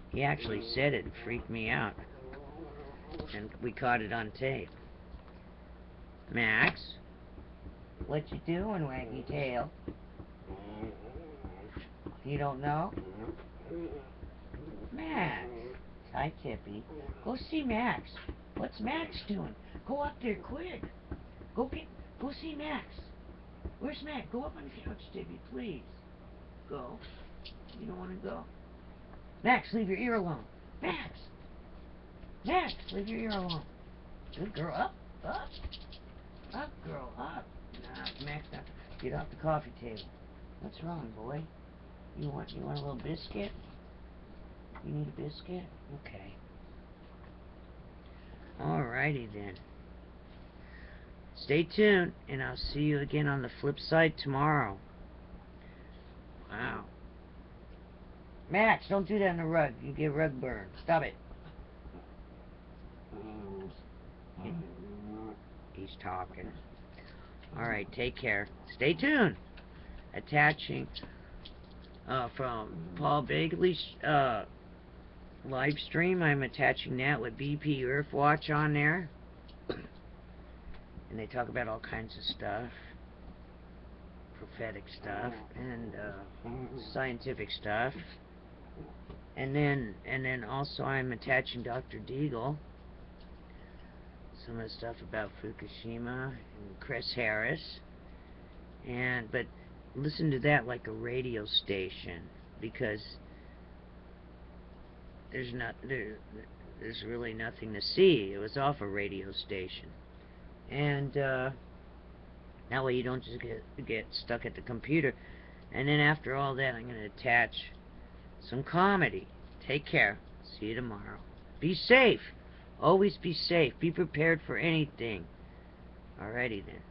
He actually said it and freaked me out. And we caught it on tape. Max? What you doing, Waggy Tail? You don't know? Max! Hi, Tippy. Go see Max. What's Max doing? Go up there, quick. Go see Max. Where's Max? Go up on the couch, Tippy, please. Go. You don't want to go. Max, leave your ear alone. Max! Max, leave your ear alone. Good girl. Up, up. Up, girl, up. Nah, Max, now get off the coffee table. What's wrong, boy? You want a little biscuit? You need a biscuit? Okay. Alrighty then. Stay tuned, and I'll see you again on the flip side tomorrow. Wow. Max, don't do that on the rug. You get rug burn. Stop it. He's talking. Alright, take care. Stay tuned. Attaching from Paul Bagley's live stream. I'm attaching that with BP Earthwatch on there. and they talk about all kinds of stuff, prophetic stuff, and scientific stuff. And then also I'm attaching Dr. Deagle, some of the stuff about Fukushima and Chris Harris, but listen to that like a radio station, because there's really nothing to see. It was off a radio station, and that way you don't just get stuck at the computer. And then after all that, I'm going to attach some comedy. Take care. See you tomorrow. Be safe. Always be safe. Be prepared for anything. Alrighty then.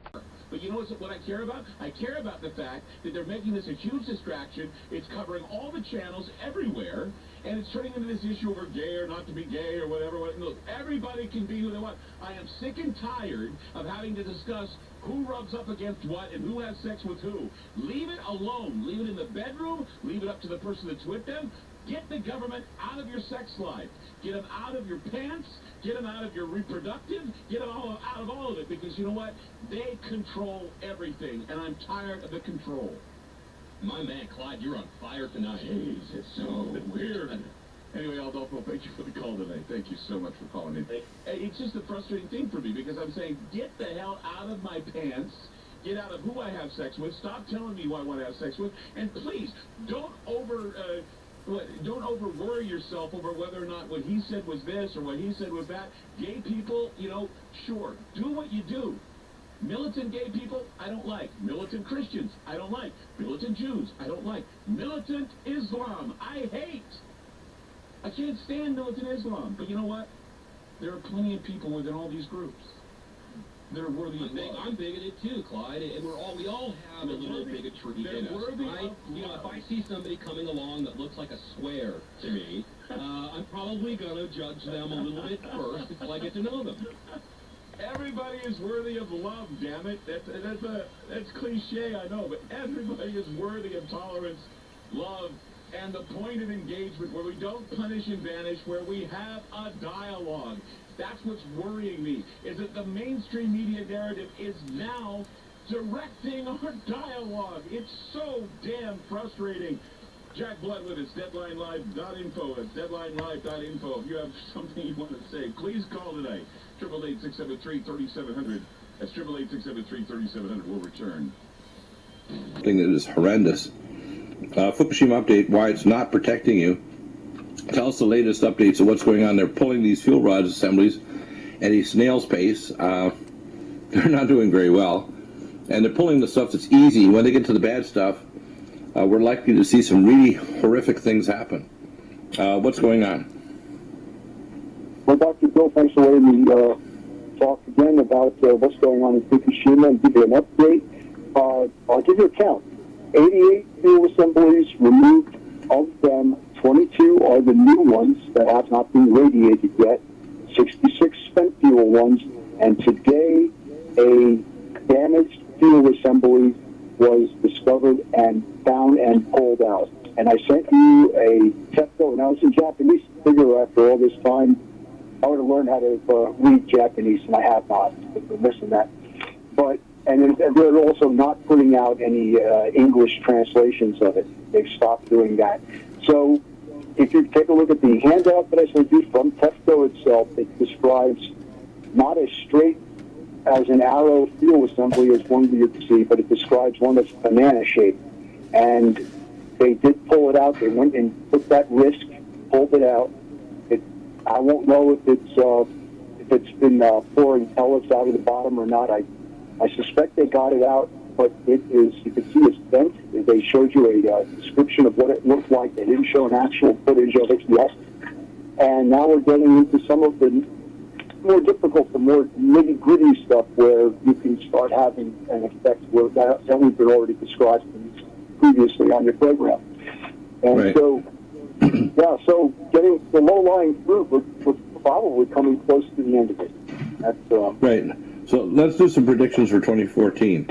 But you know what I care about? I care about the fact that they're making this a huge distraction. It's covering all the channels everywhere, and it's turning into this issue over gay or not to be gay or whatever. Look, everybody can be who they want. I am sick and tired of having to discuss who rubs up against what and who has sex with who. Leave it alone. Leave it in the bedroom. Leave it up to the person that's with them. Get the government out of your sex life. Get them out of your pants. Get them out of your reproductive. Get them out of all of it, because you know what? They control everything, and I'm tired of the control. My man, Clyde, you're on fire tonight. Jeez, it's so weird. Anyway, Aldolfo, thank you for the call today. Thank you so much for calling in. It's just a frustrating thing for me, because I'm saying, get the hell out of my pants. Get out of who I have sex with. Stop telling me who I want to have sex with. And please, don't over-worry yourself over whether or not what he said was this or what he said was that. Gay people, sure, do what you do. Militant gay people, I don't like. Militant Christians, I don't like. Militant Jews, I don't like. Militant Islam, I hate. I can't stand militant Islam. But you know what? There are plenty of people within all these groups that are worthy of love. I'm bigoted too, Clyde, and we all have a little bigotry in us, right? If I see somebody coming along that looks like a square to me, I'm probably gonna judge them a little bit first until I get to know them. Everybody is worthy of love, damn it. That's cliche, I know, but everybody is worthy of tolerance, love, and the point of engagement where we don't punish and banish, where we have a dialogue. That's what's worrying me, is that the mainstream media narrative is now directing our dialogue. It's so damn frustrating. Jack Blood with us, DeadlineLive.info. It's DeadlineLive.info. If you have something you want to say, please call today. 888-673-3700. That's 888-673-3700. We'll return. Something that is horrendous. Fukushima update, why it's not protecting you. Tell us the latest updates of what's going on. They're pulling these fuel rod assemblies at a snail's pace. They're not doing very well. And they're pulling the stuff that's easy. When they get to the bad stuff, we're likely to see some really horrific things happen. What's going on? Well, Dr. Bill, thanks for letting me talk again about what's going on in Fukushima and give you an update. I'll give you a count. 88 fuel assemblies removed. Of them, 22 are the new ones that have not been radiated yet, 66 spent fuel ones, and today a damaged fuel assembly was discovered and found and pulled out. And I sent you a TEPCO, and I was in Japanese. Figure after all this time, I would have learned how to read Japanese, and I have not. I've missing that. And they're also not putting out any English translations of it. They've stopped doing that. So if you take a look at the handout that I sent you from TEPCO itself, it describes not as straight as an arrow fuel assembly as one you could see, but it describes one that's banana shaped. And they did pull it out. They went and took that risk, pulled it out. I won't know if it's been pouring pellets out of the bottom or not. I suspect they got it out, but it is, you can see it's bent. They showed you a description of what it looked like. They didn't show an actual footage of it yet. And now we're getting into some of the more difficult, the more nitty-gritty stuff where you can start having an effect where that we've been already described previously on your program. And right. So, yeah, so getting the low-lying fruit, we're probably coming close to the end of it. That's Right. So let's do some predictions for 2014.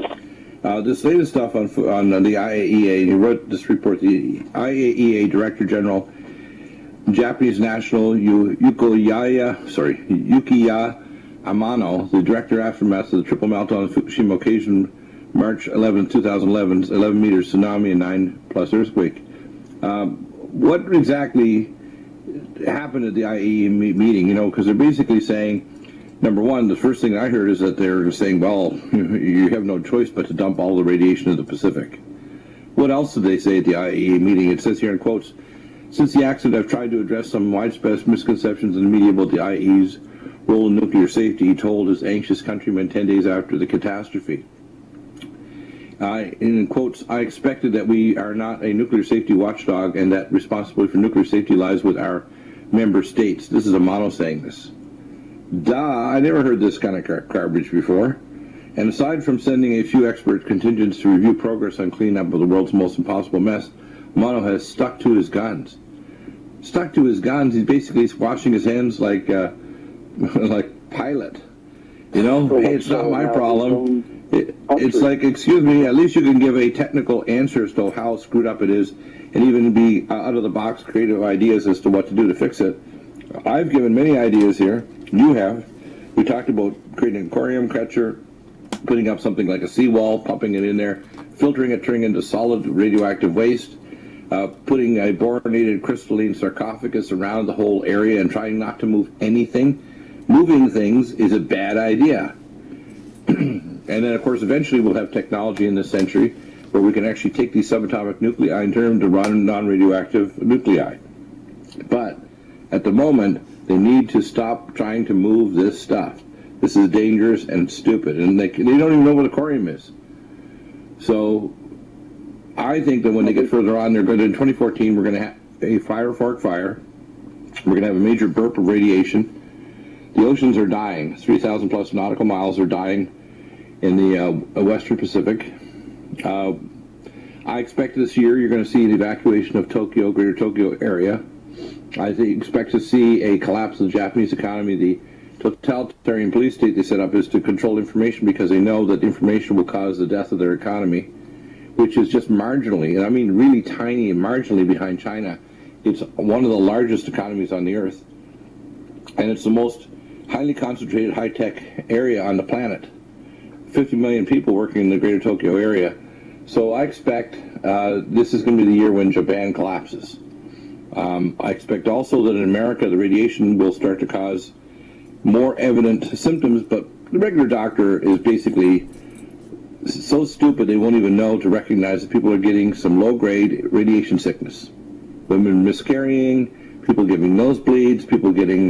This latest stuff on the IAEA, you wrote this report, the IAEA Director General, Japanese national Yukiya Amano, the director aftermath of the triple meltdown of Fukushima occasioned March 11, 2011, 11 meters tsunami and 9+ earthquake. What exactly happened at the IAEA meeting? You know, because they're basically saying, number one, the first thing I heard is that they're saying, well, you have no choice but to dump all the radiation in the Pacific. What else did they say at the IAEA meeting? It says here in quotes, since the accident, I've tried to address some widespread misconceptions in the media about the IAEA's role in nuclear safety, he told his anxious countrymen 10 days after the catastrophe. In quotes, I expected that we are not a nuclear safety watchdog and that responsibility for nuclear safety lies with our member states. This is Amano saying this. Duh, I never heard this kind of garbage before. And aside from sending a few expert contingents to review progress on cleanup of the world's most impossible mess, Amano has stuck to his guns. Stuck to his guns, he's basically washing his hands like like Pilate. You know, hey, it's not my problem. It's like, excuse me, at least you can give a technical answer as to how screwed up it is and even be out of the box creative ideas as to what to do to fix it. I've given many ideas here. You have. We talked about creating an aquarium catcher, putting up something like a seawall, pumping it in there, filtering it, turning it into solid radioactive waste, putting a boronated crystalline sarcophagus around the whole area and trying not to move anything. Moving things is a bad idea. And then, of course, eventually we'll have technology in this century where we can actually take these subatomic nuclei and turn them to non-radioactive nuclei. But at the moment, they need to stop trying to move this stuff. This is dangerous and stupid, and they don't even know what aquarium is. So I think that when they get further on, they're going to, in 2014, we're going to have a fork fire. We're going to have a major burp of radiation. The oceans are dying. 3,000 plus nautical miles are dying in the Western Pacific. I expect this year you're going to see an evacuation of Tokyo, greater Tokyo area. I expect to see a collapse of the Japanese economy. The totalitarian police state they set up is to control information because they know that information will cause the death of their economy, which is just marginally, and I mean really tiny and marginally behind China. It's one of the largest economies on the earth, and it's the most highly concentrated high-tech area on the planet. 50 million people working in the greater Tokyo area. So I expect this is going to be the year when Japan collapses. I expect also that in America the radiation will start to cause more evident symptoms, but the regular doctor is basically so stupid they won't even know to recognize that people are getting some low-grade radiation sickness. Women miscarrying, people getting nosebleeds, people getting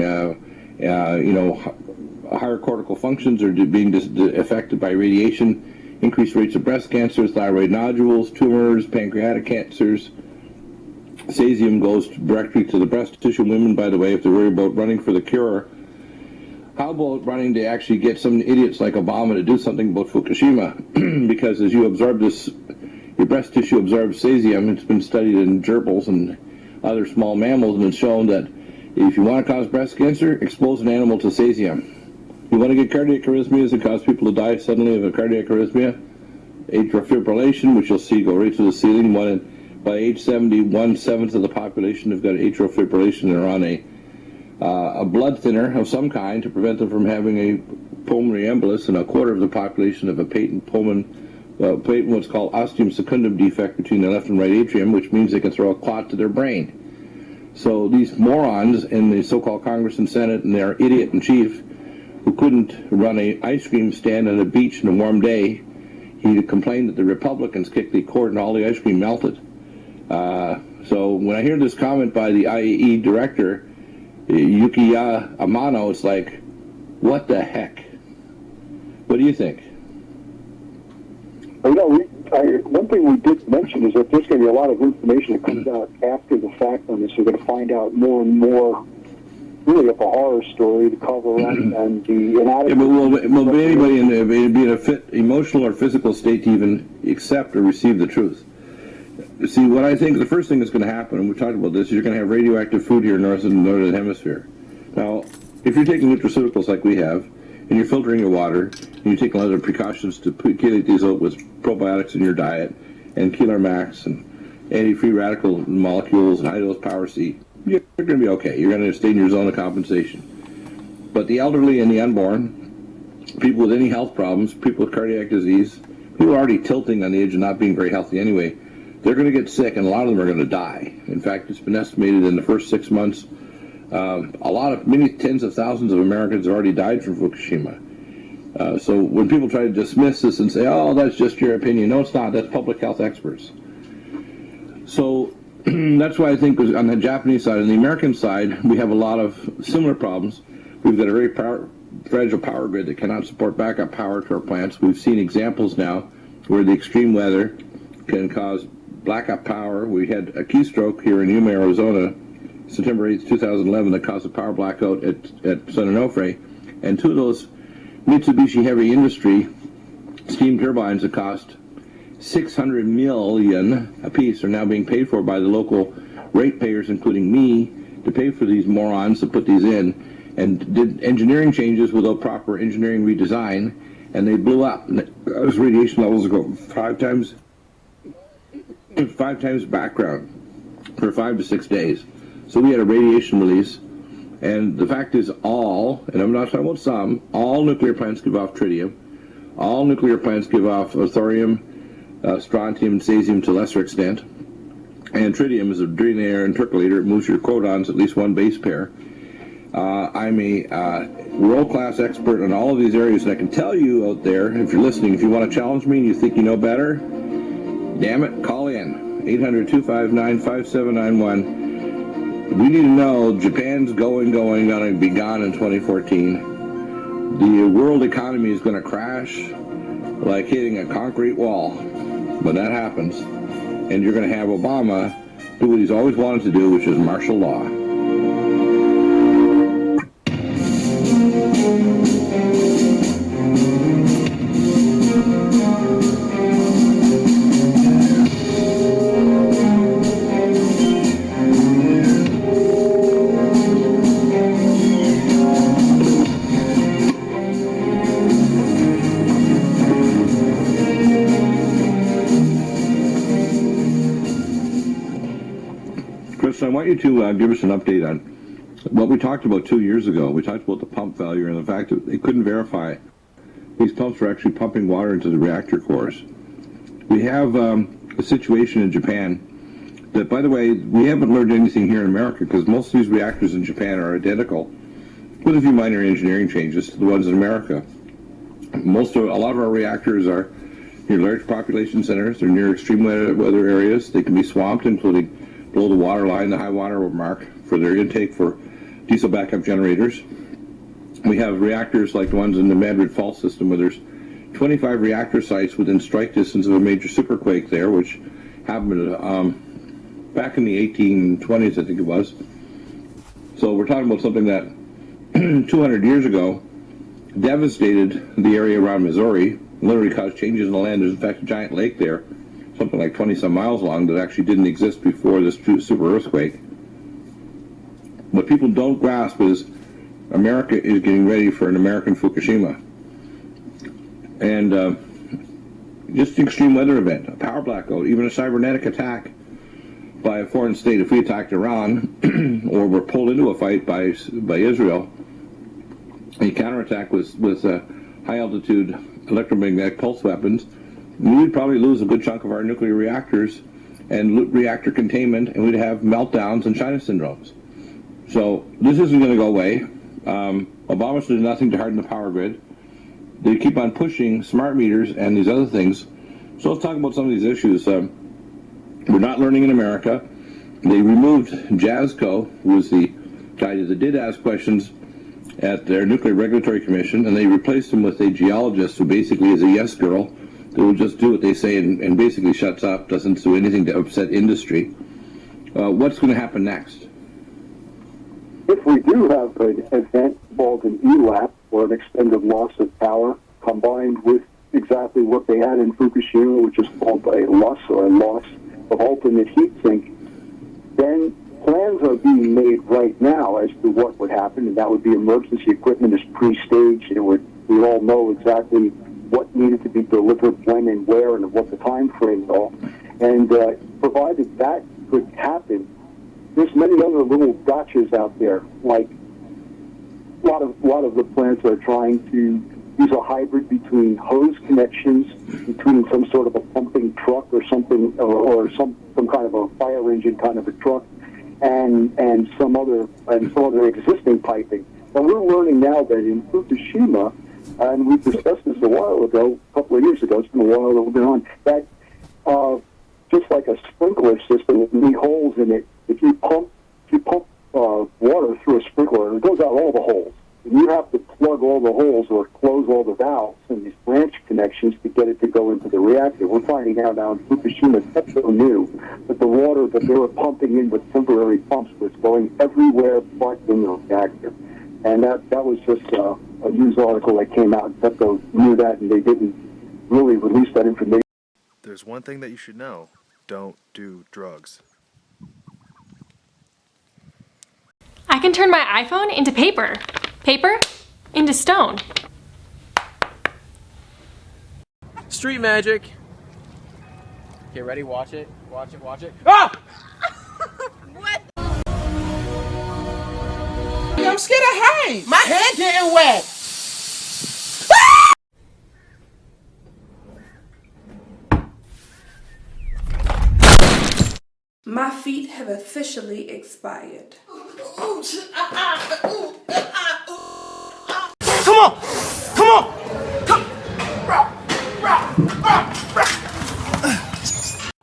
higher cortical functions are being affected by radiation, increased rates of breast cancers, thyroid nodules, tumors, pancreatic cancers. Cesium goes directly to the breast tissue. Women, by the way, if they're worried about running for the cure, how about running to actually get some idiots like Obama to do something about Fukushima? Because as you absorb this, your breast tissue absorbs cesium. It's been studied in gerbils and other small mammals, and it's shown that if you want to cause breast cancer, expose an animal to cesium. You want to get cardiac arrhythmias and cause people to die suddenly of a cardiac arrhythmia? Atrial fibrillation, which you'll see go right to the ceiling. By age 70, 1/7 of the population have got atrial fibrillation and are on a blood thinner of some kind to prevent them from having a pulmonary embolus, and 1/4 of the population have a patent what's called ostium secundum defect between the left and right atrium, which means they can throw a clot to their brain. So these morons in the so-called Congress and Senate and their idiot-in-chief who couldn't run an ice cream stand on a beach in a warm day, he complained that the Republicans kicked the cord and all the ice cream melted. So when I hear this comment by the IAEA director, Yukiya Amano, it's like, what the heck? What do you think? One thing we did mention is that there's going to be a lot of information that comes out after the fact on this. We're going to find out more and more, really, of a horror story to cover and the inadequate. Yeah, but will anybody be in a emotional or physical state to even accept or receive the truth? See, what I think the first thing that's going to happen, and we talked about this, is you're going to have radioactive food here in the northern hemisphere. Now, if you're taking nutraceuticals like we have, and you're filtering your water, and you're taking a lot of precautions to chelate these out with probiotics in your diet, and Keeler Max, and anti-free radical molecules, and high-dose Power C, you're going to be okay. You're going to stay in your zone of compensation. But the elderly and the unborn, people with any health problems, people with cardiac disease, people already tilting on the edge of not being very healthy anyway, they're going to get sick, and a lot of them are going to die. In fact, it's been estimated in the first 6 months, many tens of thousands of Americans have already died from Fukushima. So when people try to dismiss this and say, oh, that's just your opinion, no, it's not. That's public health experts. So that's why I think on the Japanese side and the American side, we have a lot of similar problems. We've got a very fragile power grid that cannot support backup power to our plants. We've seen examples now where the extreme weather can cause blackout power. We had a keystroke here in Yuma, Arizona, September 8th, 2011, that caused a power blackout at San Onofre. And two of those Mitsubishi Heavy Industry steam turbines that cost $600 million apiece are now being paid for by the local ratepayers, including me, to pay for these morons to put these in, and did engineering changes without proper engineering redesign, and they blew up. Those radiation levels go five times background for 5 to 6 days. So we had a radiation release, and the fact is all, and I'm not talking about some, all nuclear plants give off tritium, all nuclear plants give off thorium, strontium, and cesium to a lesser extent, and tritium is a drinair intercalator. It moves your codons at least one base pair. I'm a world-class expert on all of these areas, and I can tell you out there, if you're listening, if you want to challenge me and you think you know better, damn it, call in, 800-259-5791. We need to know Japan's going to be gone in 2014. The world economy is going to crash like hitting a concrete wall. When that happens, and you're going to have Obama do what he's always wanted to do, which is martial law. I want you to give us an update on what we talked about 2 years ago. We talked about the pump failure and the fact that they couldn't verify these pumps were actually pumping water into the reactor cores. We have a situation in Japan that, by the way, we haven't learned anything here in America because most of these reactors in Japan are identical, with a few minor engineering changes to the ones in America. A lot of our reactors are near large population centers. They're near extreme weather areas. They can be swamped, including below the water line, the high water mark, for their intake for diesel backup generators. We have reactors like the ones in the Madrid Fault system, where there's 25 reactor sites within strike distance of a major superquake there, which happened back in the 1820s, I think it was. So we're talking about something that 200 years ago devastated the area around Missouri, literally caused changes in the land. There's in fact a giant lake there, something like 20-some miles long, that actually didn't exist before this super earthquake. What people don't grasp is America is getting ready for an American Fukushima. And just an extreme weather event, a power blackout, even a cybernetic attack by a foreign state. If we attacked Iran or were pulled into a fight by Israel, a counterattack with high-altitude electromagnetic pulse weapons, we'd probably lose a good chunk of our nuclear reactors and reactor containment, and we'd have meltdowns and China syndromes. So this isn't going to go away. Obama's doing nothing to harden the power grid. They keep on pushing smart meters and these other things. So let's talk about some of these issues. We're not learning in America. They removed Jazzco, who was the guy that did ask questions at their Nuclear Regulatory Commission, and they replaced him with a geologist who basically is a yes girl who will just do what they say and basically shuts up, doesn't do anything to upset industry. What's going to happen next? If we do have an event called an ELAP, or an extended loss of power, combined with exactly what they had in Fukushima, which is called a loss of ultimate heat sink, then plans are being made right now as to what would happen, and that would be emergency equipment is pre-staged. We all know exactly what needed to be delivered when and where and what the time frame is all. And provided that could happen, there's many other little gotchas out there. Like a lot of the plants are trying to use a hybrid between hose connections, between some sort of a pumping truck or something, or some kind of a fire engine kind of a truck, and some other existing piping. And we're learning now that in Fukushima, and we discussed this a while ago, a couple of years ago, it's been a while that we've been on, that just like a sprinkler system with many holes in it, if you pump water through a sprinkler, it goes out all the holes. And you have to plug all the holes or close all the valves and these branch connections to get it to go into the reactor. We're finding out now in Fukushima, that's so new, that the water that they were pumping in with temporary pumps was going everywhere but in the reactor. And that was just a news article that came out. TEPCO knew that, and they didn't really release that information. There's one thing that you should know. Don't do drugs. I can turn my iPhone into paper. Paper into stone. Street magic. Okay, ready? Watch it. Watch it. Watch it. Ah! What? I'm scared of hay. My head getting wet. My feet have officially expired. Come on! Come on!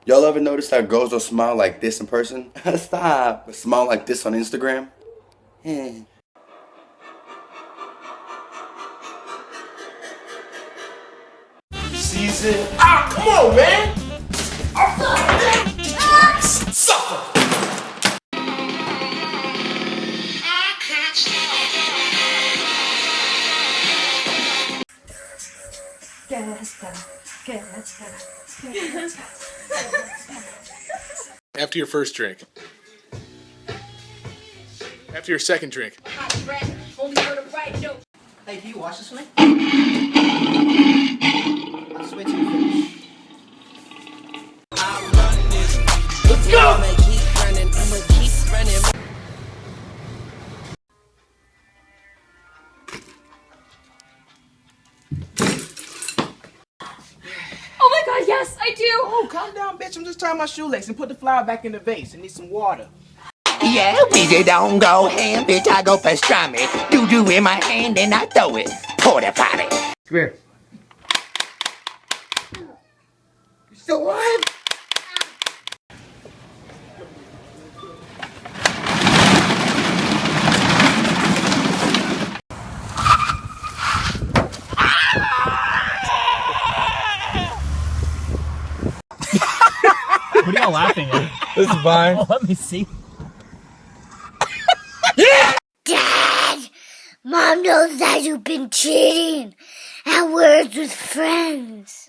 Y'all ever notice how girls don't smile like this in person? Stop! But smile like this on Instagram? Season. Ah, come on, man! Suffer! After your first drink. After your second drink. Hey, can you watch this for me? I'll just wait till you finish. Let's go! Oh my god, yes, I do! Oh, calm down, bitch. I'm just tying my shoelace and put the flower back in the vase and need some water. Yeah, bitch, don't go ham, bitch, I go pastrami. Doo-doo in my hand and I throw it. Porta potty. Come here. You still alive? What are y'all laughing at? This is fine. Oh, let me see. Dad! Mom knows that you've been cheating at Words with Friends.